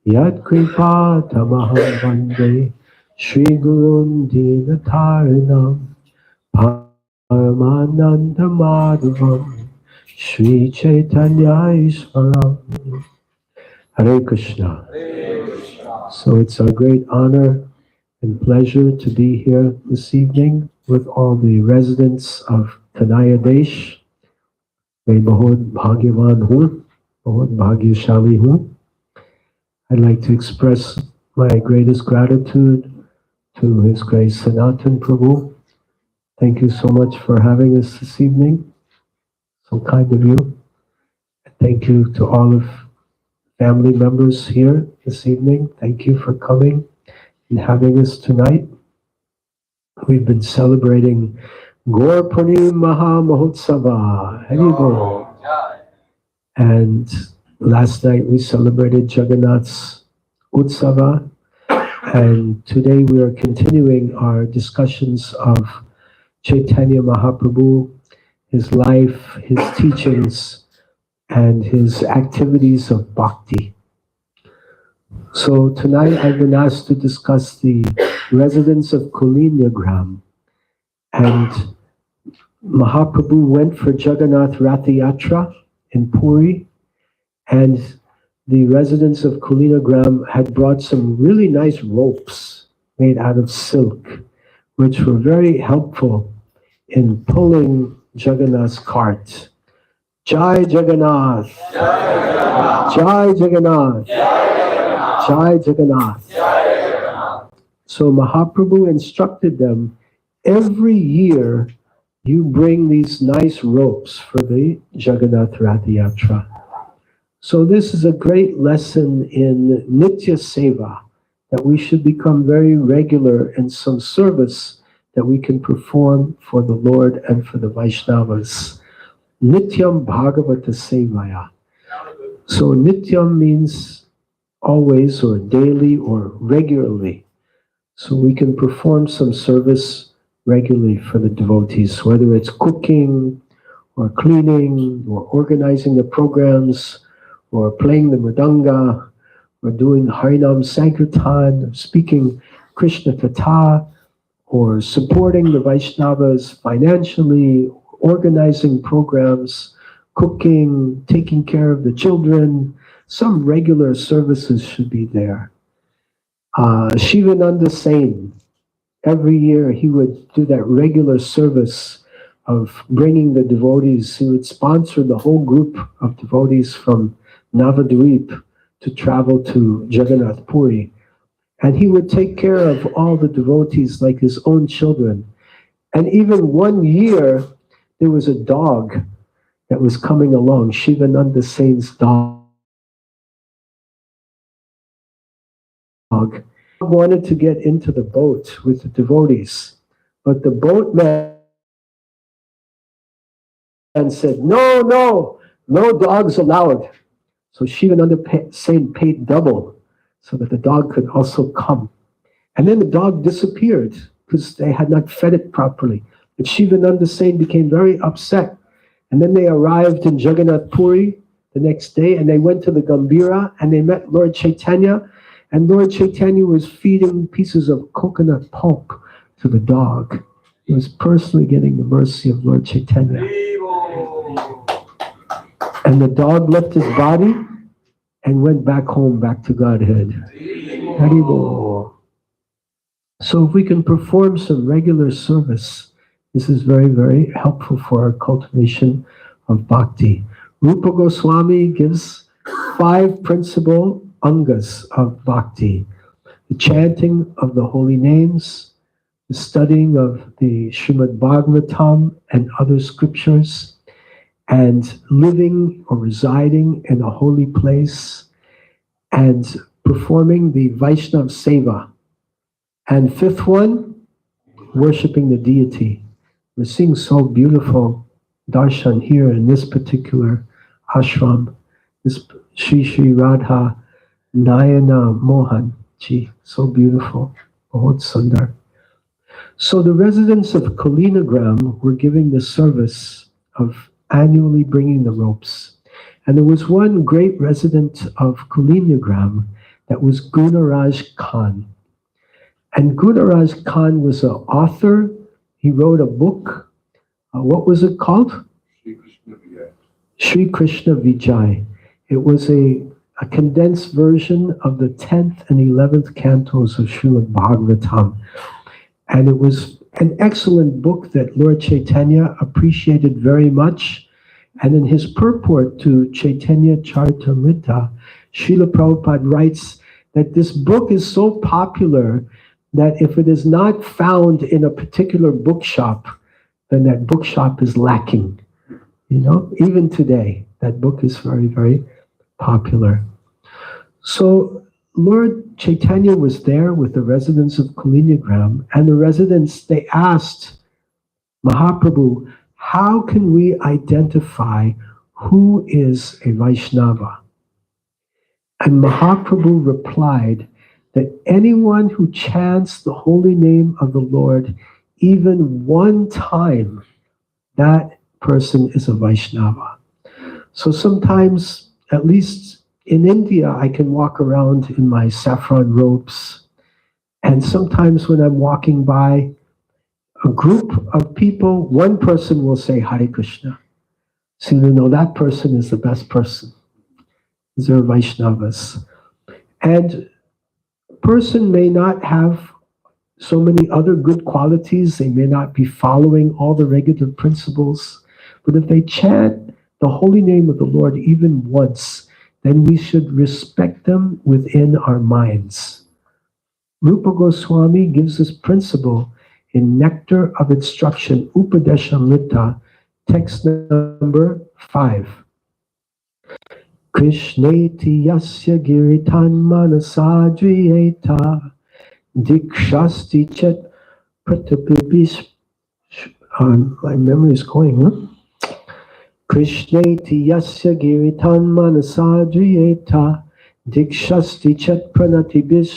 Yat kripa tamaham vande Shri Gurun dinatarinam Paramananda madhavam Shri Chaitanya Ishvaram. Hare Krishna. So it's a great honor and pleasure to be here this evening with all the residents of Kanaya Desh. May Bahud Bhagyavan Hu, Bahud Bhagyashali Hu. I'd like to express my greatest gratitude to His Grace Sanatan Prabhu. Thank you so much for having us this evening. So kind of you. Thank you to all of family members here this evening. Thank you for coming and having us tonight. We've been celebrating Gaur Purnim Maha Mahotsava. Haribol. And last night we celebrated Jagannath's Utsava. And today we are continuing our discussions of Chaitanya Mahaprabhu, his life, his teachings, and his activities of bhakti. So tonight I've been asked to discuss the residents of Kulina Gram. And Mahaprabhu went for Jagannath Rath Yatra in Puri, and the residents of Kulina Gram had brought some really nice ropes made out of silk, which were very helpful in pulling Jagannath's cart. Jai Jagannath! Jai Jagannath! Jai Jagannath! So Mahaprabhu instructed them, every year you bring these nice ropes for the Jagannath Rath Yatra. So this is a great lesson in Nitya Seva, that we should become very regular in some service that we can perform for the Lord and for the Vaishnavas. Nityam Bhagavata Sevaya. So Nityam means always or daily or regularly. So we can perform some service regularly for the devotees, whether it's cooking or cleaning, or organizing the programs, or playing the mridanga, or doing Harinam Sankirtan, or speaking Krishna Katha, or supporting the Vaishnavas financially, organizing programs, cooking, taking care of the children. Some regular services should be there. Shivananda Sain, every year he would do that regular service of bringing the devotees. He would sponsor the whole group of devotees from Navadvip to travel to Jagannath Puri. And he would take care of all the devotees like his own children. And even one year, there was a dog that was coming along, Shivananda Sain's dog. Wanted to get into the boat with the devotees, but the boatman said, no dogs allowed. So Shivananda Sain paid double so that the dog could also come. And then the dog disappeared because they had not fed it properly. But Shivananda Sain became very upset. And then they arrived in Jagannath Puri the next day, and they went to the Gambira, and they met Lord Chaitanya. And Lord Chaitanya was feeding pieces of coconut pulp to the dog. He was personally getting the mercy of Lord Chaitanya. And the dog left his body and went back home, back to Godhead. Haribol. So if we can perform some regular service, this is very, very helpful for our cultivation of bhakti. Rupa Goswami gives 5 principal angas of bhakti: the chanting of the holy names, the studying of the Srimad Bhagavatam and other scriptures, and living or residing in a holy place, and performing the Vaishnav Seva. And 5th one, worshiping the deity. We're seeing so beautiful darshan here in this particular ashram. This Sri Radha Nayana Mohan Ji, so beautiful, Bahut Sundar. So the residents of Kulina Gram were giving the service of annually bringing the ropes. And there was one great resident of Kulina Gram that was Gunaraj Khan. And Gunaraj Khan was an author. He wrote a book. What was it called? Sri Krishna Vijay. It was a condensed version of the 10th and 11th cantos of Srimad Bhagavatam. And it was an excellent book that Lord Chaitanya appreciated very much. And in his purport to Chaitanya Charitamrita, Srila Prabhupada writes that this book is so popular that if it is not found in a particular bookshop, then that bookshop is lacking. You know, even today, that book is very, very popular. So Lord Chaitanya was there with the residents of Kulinagram, and the residents, they asked Mahaprabhu, how can we identify who is a Vaishnava? And Mahaprabhu replied that anyone who chants the holy name of the Lord even one time, that person is a Vaishnava. So sometimes, at least in India, I can walk around in my saffron robes. And sometimes when I'm walking by a group of people, one person will say Hare Krishna. So you know that person is the best person. These are Vaishnavas. And a person may not have so many other good qualities. They may not be following all the regular principles. But if they chant the holy name of the Lord even once, then we should respect them within our minds. Rupa Goswami gives this principle in Nectar of Instruction, Upadeshamrita, text number 5. Krishneti yasya giritan manasadriyeta dikshasti chet pratapibis. My memory is going, huh? Krishneti yasya giritan manasadriyeta dikshasti chet pranatibis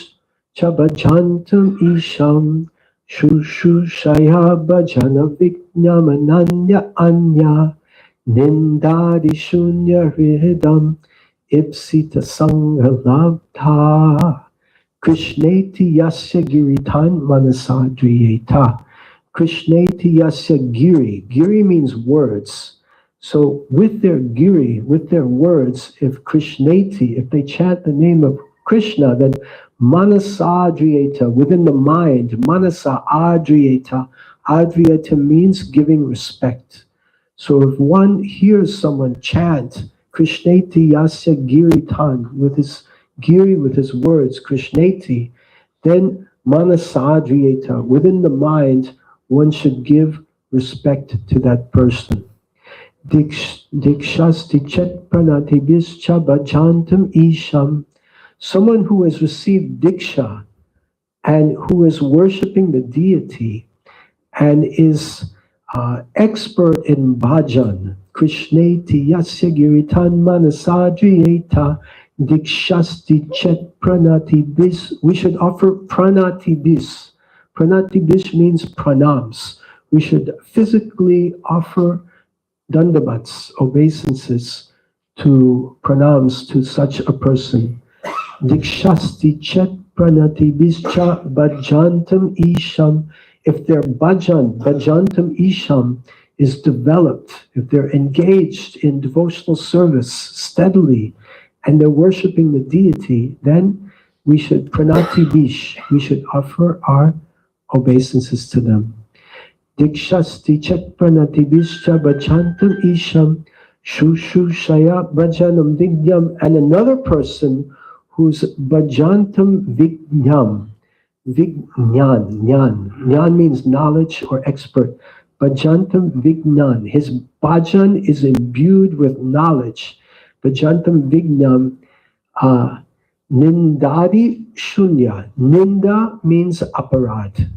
chabhajantam isham shushushaya bhajana vignamananya anya Nindadi shunya hridam ipsita sangha labdha. Krishneti yasya giritan manasadriyeta. Krishneti yasya giri. Giri means words. So with their giri, with their words, if Krishneti, if they chant the name of Krishna, then manasadriyeta, within the mind, manasa adriyeta. Adriyeta means giving respect. So if one hears someone chant Krishneti yasya giritan with his giri, with his words, Krishneti, then manasadriyeta, within the mind, one should give respect to that person. Dikshasti chet pranatibhischa bhajantam isham. Someone who has received diksha and who is worshipping the deity and is expert in bhajan. Krishneti yasya giritan manasadriyeta dikshasti chet pranati bis. We should offer pranati bis. Pranati bis means pranams. We should physically offer dandavats, obeisances, to pranams to such a person. Dikshasti chet pranati bischa bhajantam isham. If their bhajantam isham is developed, if they're engaged in devotional service steadily, and they're worshipping the deity, then we should pranati bish, we should offer our obeisances to them. Dikshasti chet pranati bischa bhajantam isham shushushaya bhajanam vigyam. And another person whose bhajantam vigyam. Vignan, Jnana means knowledge or expert. Bhajantam vignan. His bhajan is imbued with knowledge. Bhajantam vignam. Nindadi shunya. Ninda means aparad.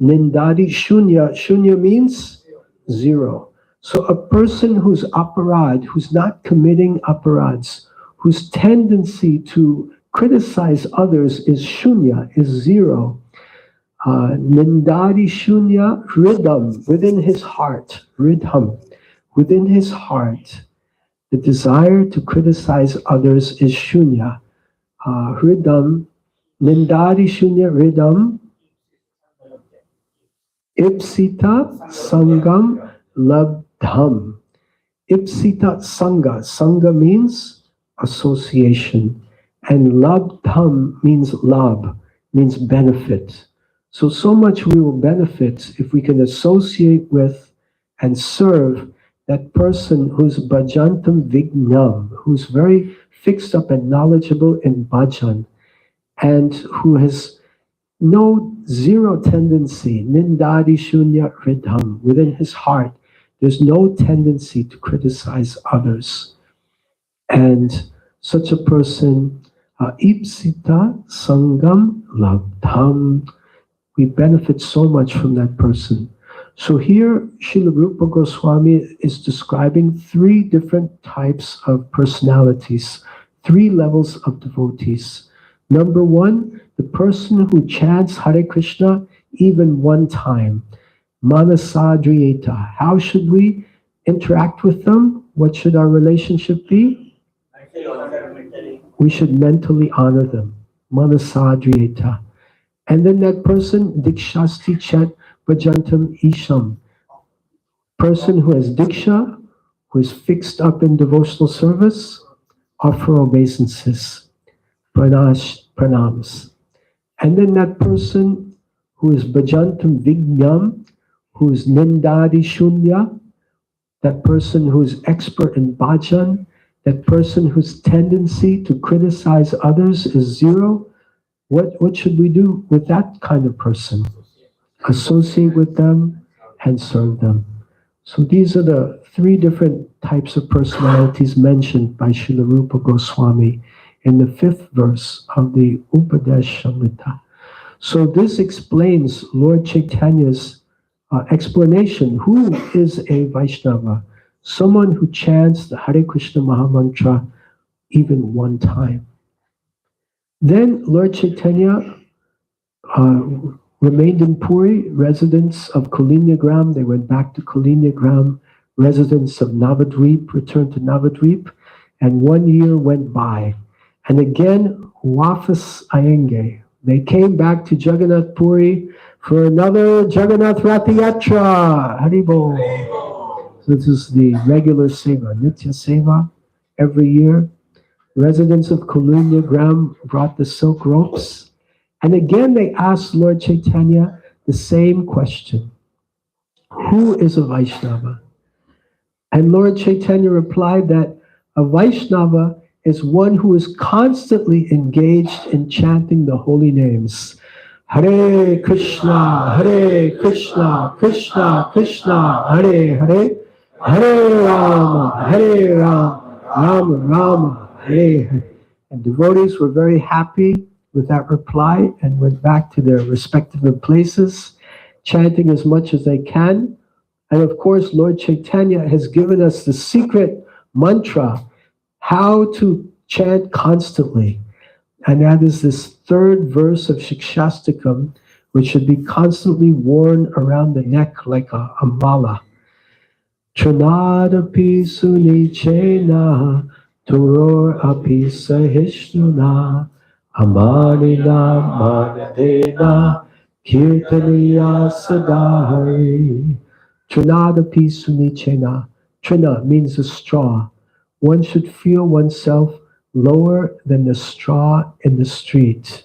Nindadi shunya. Shunya means zero. So a person who's aparad, who's not committing aparads, whose tendency to criticize others is shunya, is zero. Nindadi shunya hridam, within his heart, hridam, within his heart, the desire to criticize others is shunya. Hridam, nindadi shunya hridam, ipsita sangam labdham. Ipsita sangha. Sangha means association. And labdham means lab, means benefit. So much we will benefit if we can associate with and serve that person who's bhajantam vignam, who's very fixed up and knowledgeable in bhajan, and who has zero tendency, nindadi shunya hridam, within his heart, there's no tendency to criticize others. And such a person, ipsita sangam labdham, we benefit so much from that person. So here, Srila Rupa Goswami is describing three different types of personalities, three levels of devotees. Number one, the person who chants Hare Krishna even one time, manasadriyeta. How should we interact with them? What should our relationship be? We should mentally honor them, manasadriyeta. And then that person, dikshasti chet bhajantam isham. Person who has diksha, who is fixed up in devotional service, offer obeisances, pranams. And then that person who is bhajantam vignam, who is nindadi shunya, that person who is expert in bhajan, that person whose tendency to criticize others is zero. What should we do with that kind of person? Associate with them and serve them. So these are the three different types of personalities mentioned by Srila Rupa Goswami in the 5th verse of the Upadeshamrita. So this explains Lord Chaitanya's explanation. Who is a Vaishnava? Someone who chants the Hare Krishna Maha Mantra even one time. Then Lord Chaitanya remained in Puri, residents of Kulina Gram. They went back to Kulina Gram residents of Navadvip returned to Navadvip, and 1 year went by. And again, Wafas Ayenge, they came back to Jagannath Puri for another Jagannath Rath Yatra. Haribo. So this is the regular seva, Nitya Seva, every year. Residents of Kulina Gram brought the silk ropes. And again, they asked Lord Chaitanya the same question. Who is a Vaishnava? And Lord Chaitanya replied that a Vaishnava is one who is constantly engaged in chanting the holy names. Hare Krishna, Krishna Krishna, Hare Hare, Hare Rama, Rama Rama, Hare Hare. And devotees were very happy with that reply and went back to their respective places, chanting as much as they can. And of course, Lord Chaitanya has given us the secret mantra, how to chant constantly. And that is this third verse of Shikshastakam, which should be constantly worn around the neck like a mala. Trinadapi sunichena, turor api sahishnuna, amanina manadena, kirtaniya sadahari. Trinadapi sunichena. Trina means a straw. One should feel oneself lower than the straw in the street.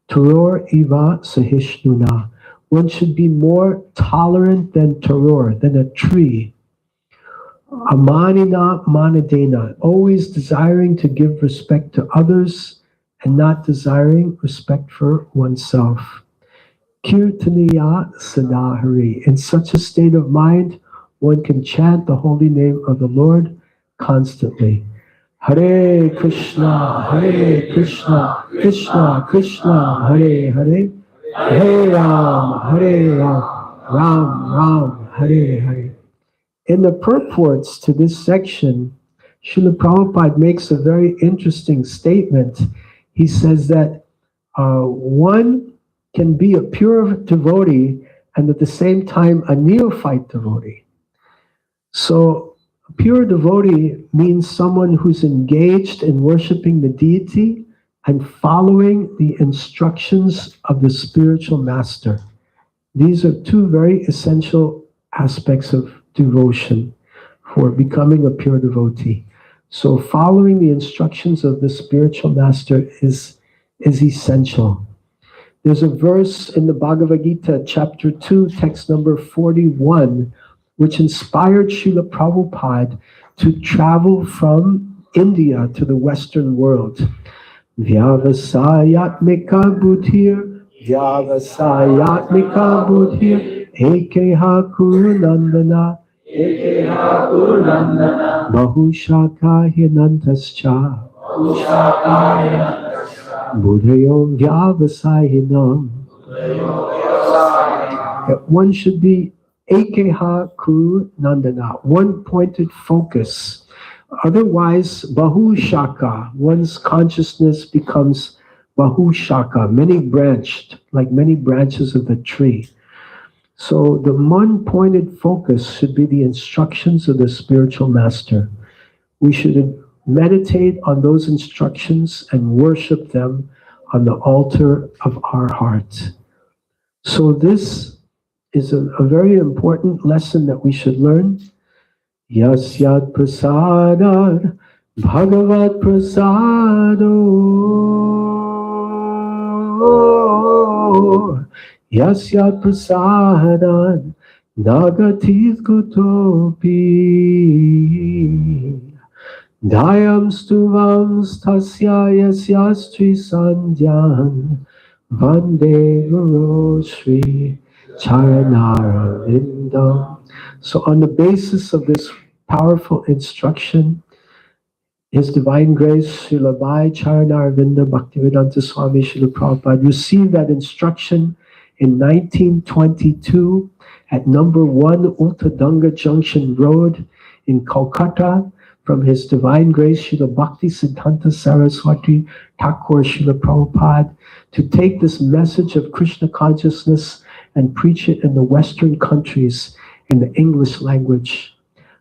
Toror iva sahishnuna. One should be more tolerant than toror, than a tree. Amanina manadena. Always desiring to give respect to others and not desiring respect for oneself. Kirtaniya sadahari. In such a state of mind, one can chant the holy name of the Lord constantly. Hare Krishna, Krishna Krishna, Hare Hare, Hare Ram, Ram Ram, Hare Hare. In the purports to this section, Srila Prabhupada makes a very interesting statement. He says that one can be a pure devotee and at the same time a neophyte devotee. So a pure devotee means someone who's engaged in worshiping the deity and following the instructions of the spiritual master. These are two very essential aspects of devotion for becoming a pure devotee. So following the instructions of the spiritual master is essential. There's a verse in the Bhagavad Gita, chapter 2, text number 41, which inspired Srila Prabhupada to travel from India to the Western world. Vyavasayatmika buddhir, ekeha kurunandana, bahushaka hinantascha. Buddhayo vyavasahinam. One should be ekeha kuru nandana, one pointed focus. Otherwise, bahushaka, one's consciousness becomes bahushaka, many branched, like many branches of the tree. So the one pointed focus should be the instructions of the spiritual master. We should meditate on those instructions and worship them on the altar of our heart. So this is a very important lesson that we should learn. Yasyat prasadad bhagavat prasado. Yasyat prasadad nagatit kutopi. Dayam stuvam stasya yasyastri sandhyan vande guru shri charanara vindam. So on the basis of this powerful instruction, His Divine Grace, Srila Bhai Charanara Vinda Bhaktivedanta Swami Srila Prabhupada received that instruction in 1922 at number 1 Uttadanga Junction Road in Kolkata, from His Divine Grace, Srila Bhakti Siddhanta Saraswati Thakur Srila Prabhupada, to take this message of Krishna consciousness and preach it in the Western countries in the English language.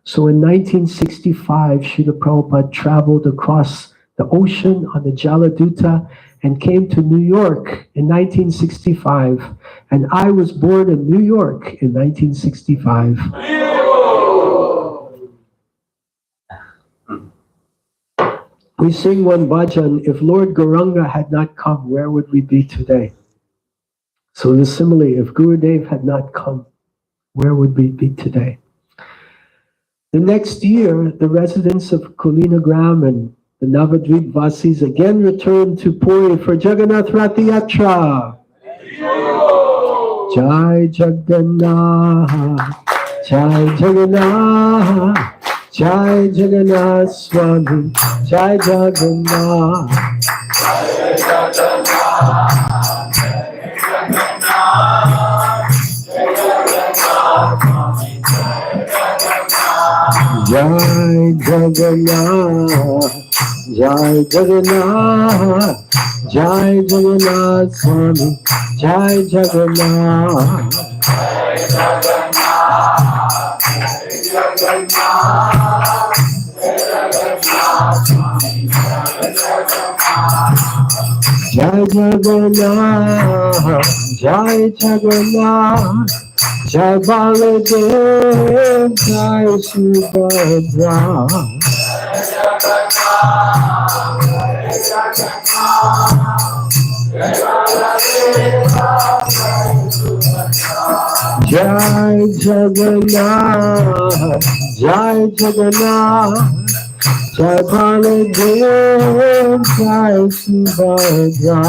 So in 1965, Srila Prabhupada traveled across the ocean on the Jaladuta and came to New York in 1965. And I was born in New York in 1965. We sing one bhajan, if Lord Gauranga had not come, where would we be today? So the simile, if Gurudev had not come, where would we be today? The next year, the residents of Kulina Gram and the Navadvip Vasis again returned to Puri for Jagannath Rath Yatra. Jai Jagannath, Jai Jagannath, Jai Jagannath Swami, Jai Jagannath. Jai Jagannath, Jai Jagannath, Jai Jagannath Swami, Jai Jagannath. Jai Jagannath, Jai Jagannath, Jai Baladev, Jai Subhadra. Jai Jagannath, Jai Jagannath, Jai Baladev, Jai Subhadra.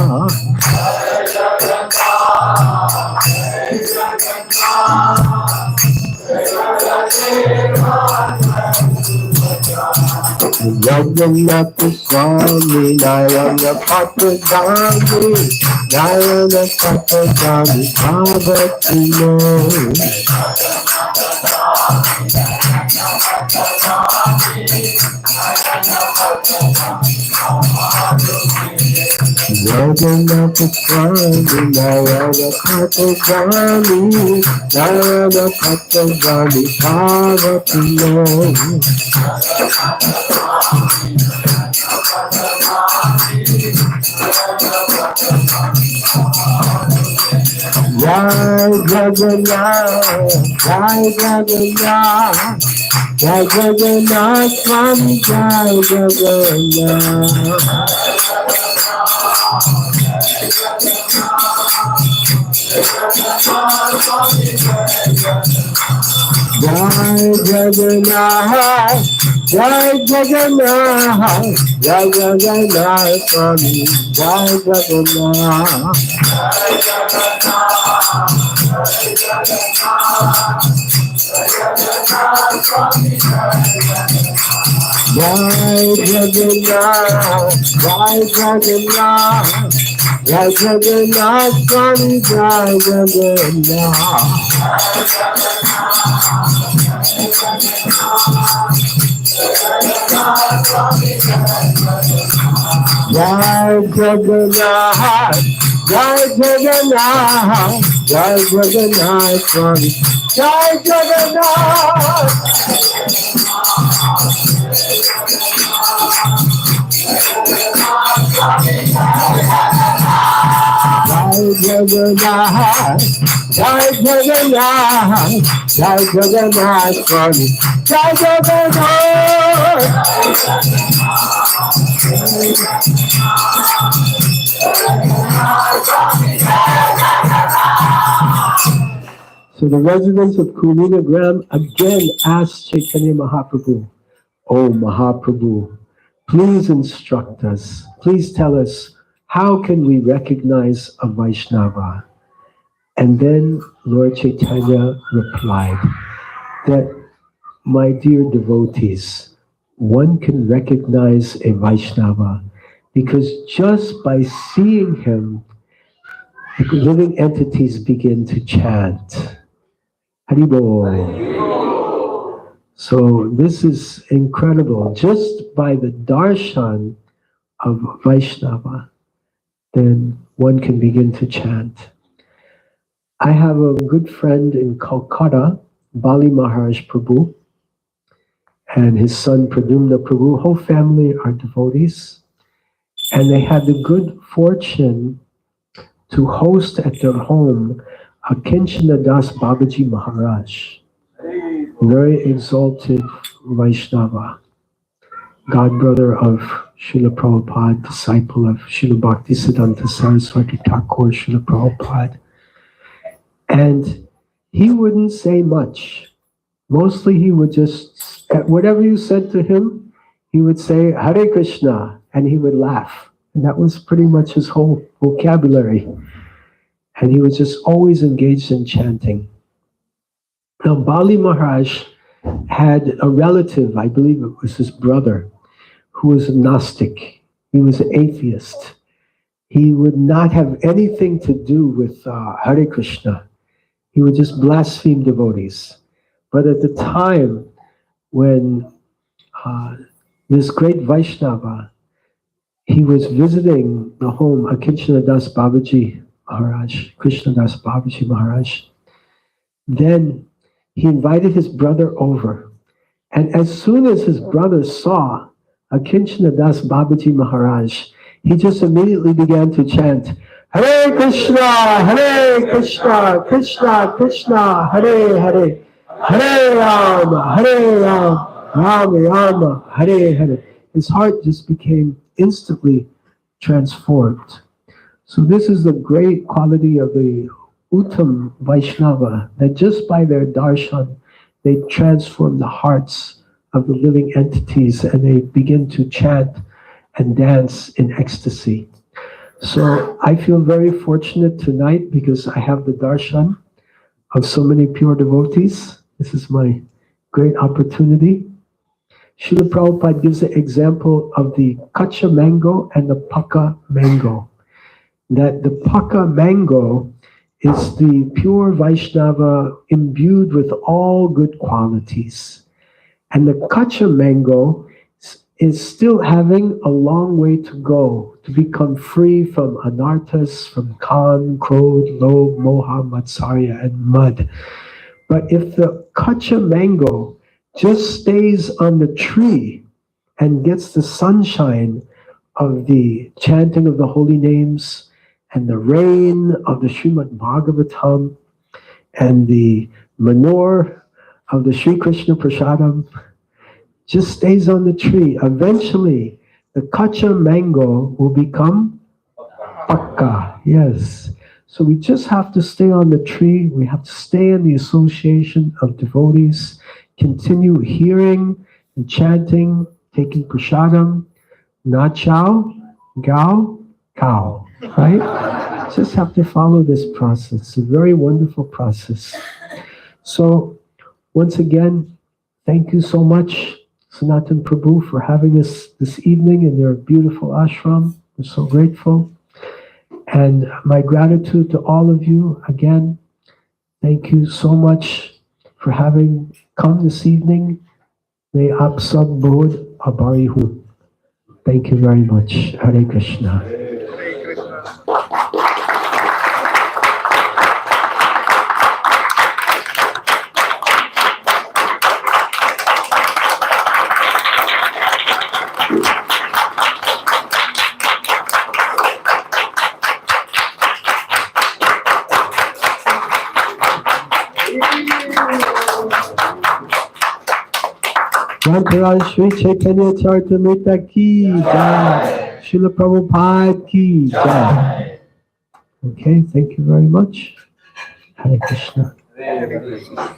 Jagannath Swami, Narayana Patadami, Narayana Patadami, Bhavatino. Jagannath Swami, Narayana Patadami, Narayana Patadami, Bhavatino. Jai Jagannath, Jai Jagannath, Jai Jagannath Swami, Jai Jagannath. Jai Jagannath, Jai Jagannath, Jai Jagannath Swami, Jai Jagannath. Jai Jagannath, Jai Jagannath, Jai Jagannath Swami, Jai Jagannath. Jai Jagannath, Jai Jagannath, Jai Jagannath Swami, Jai Jagannath. Jai Jagannath, Jai Jagannath, Jai Jagannath Swami, Jai Jagannath. So the residents of Kulina Gram again asked Chaitanya Mahaprabhu, "Oh Mahaprabhu, please instruct us. Please tell us, how can we recognize a Vaishnava?" And then Lord Chaitanya replied that, "My dear devotees, one can recognize a Vaishnava because just by seeing him, the living entities begin to chant. Haribol." So this is incredible. Just by the darshan of Vaishnava, then one can begin to chant. I have a good friend in Calcutta, Bali Maharaj Prabhu. and his son Pradyumna Prabhu, whole family are devotees. And they had the good fortune to host at their home a Kinchana Das Babaji Maharaj, very exalted Vaishnava, godbrother of Srila Prabhupada, disciple of Srila Bhaktisiddhanta Saraswati Thakur, Srila Prabhupada. And he wouldn't say much. Mostly he would just, whatever you said to him, he would say, Hare Krishna, and he would laugh. And that was pretty much his whole vocabulary. And he was just always engaged in chanting. Now, Bali Maharaj had a relative, I believe it was his brother, who was a Gnostic. He was an atheist. He would not have anything to do with Hare Krishna. He would just blaspheme devotees. But at the time when this great Vaishnava, he was visiting the home of Kinchana Das Babaji Maharaj, Krishna Das Babaji Maharaj, then he invited his brother over. And as soon as his brother saw Kinchana Das Babaji Maharaj, he just immediately began to chant, Hare Krishna, Krishna Krishna, Hare Hare, Hare Rama, Rama Rama, Hare Hare. His heart just became instantly transformed. So this is the great quality of the Uttam Vaishnava, that just by their darshan, they transform the hearts of the living entities and they begin to chant and dance in ecstasy. So I feel very fortunate tonight because I have the darshan of so many pure devotees. This is my great opportunity. Srila Prabhupada gives the example of the kacha mango and the pakka mango. That the pakka mango is the pure Vaishnava imbued with all good qualities. And the kacha mango is still having a long way to go to become free from anarthas, from kan, krodh, lobh, moha, matsarya, and mud. But if the kacha mango just stays on the tree and gets the sunshine of the chanting of the holy names and the rain of the Srimad Bhagavatam and the manure of the Sri Krishna Prasadam, just stays on the tree. Eventually, the kacha mango will become pakka. Yes. So we just have to stay on the tree. We have to stay in the association of devotees, continue hearing and chanting, taking prasadam, na chow, gao, cow. Right? Just have to follow this process. It's a very wonderful process. So once again, thank you so much, Sanatan Prabhu, for having us this evening in your beautiful ashram. We're so grateful. And my gratitude to all of you again. Thank you so much for having come this evening. May aap sab bahut abhari hu. Thank you very much. Hare Krishna. Hare Krishna. Maharaj Sri Chaitanya Charitamrita ki jai. Srila Prabhupada ki jai. Okay, thank you very much. Hare Krishna. Hare Krishna.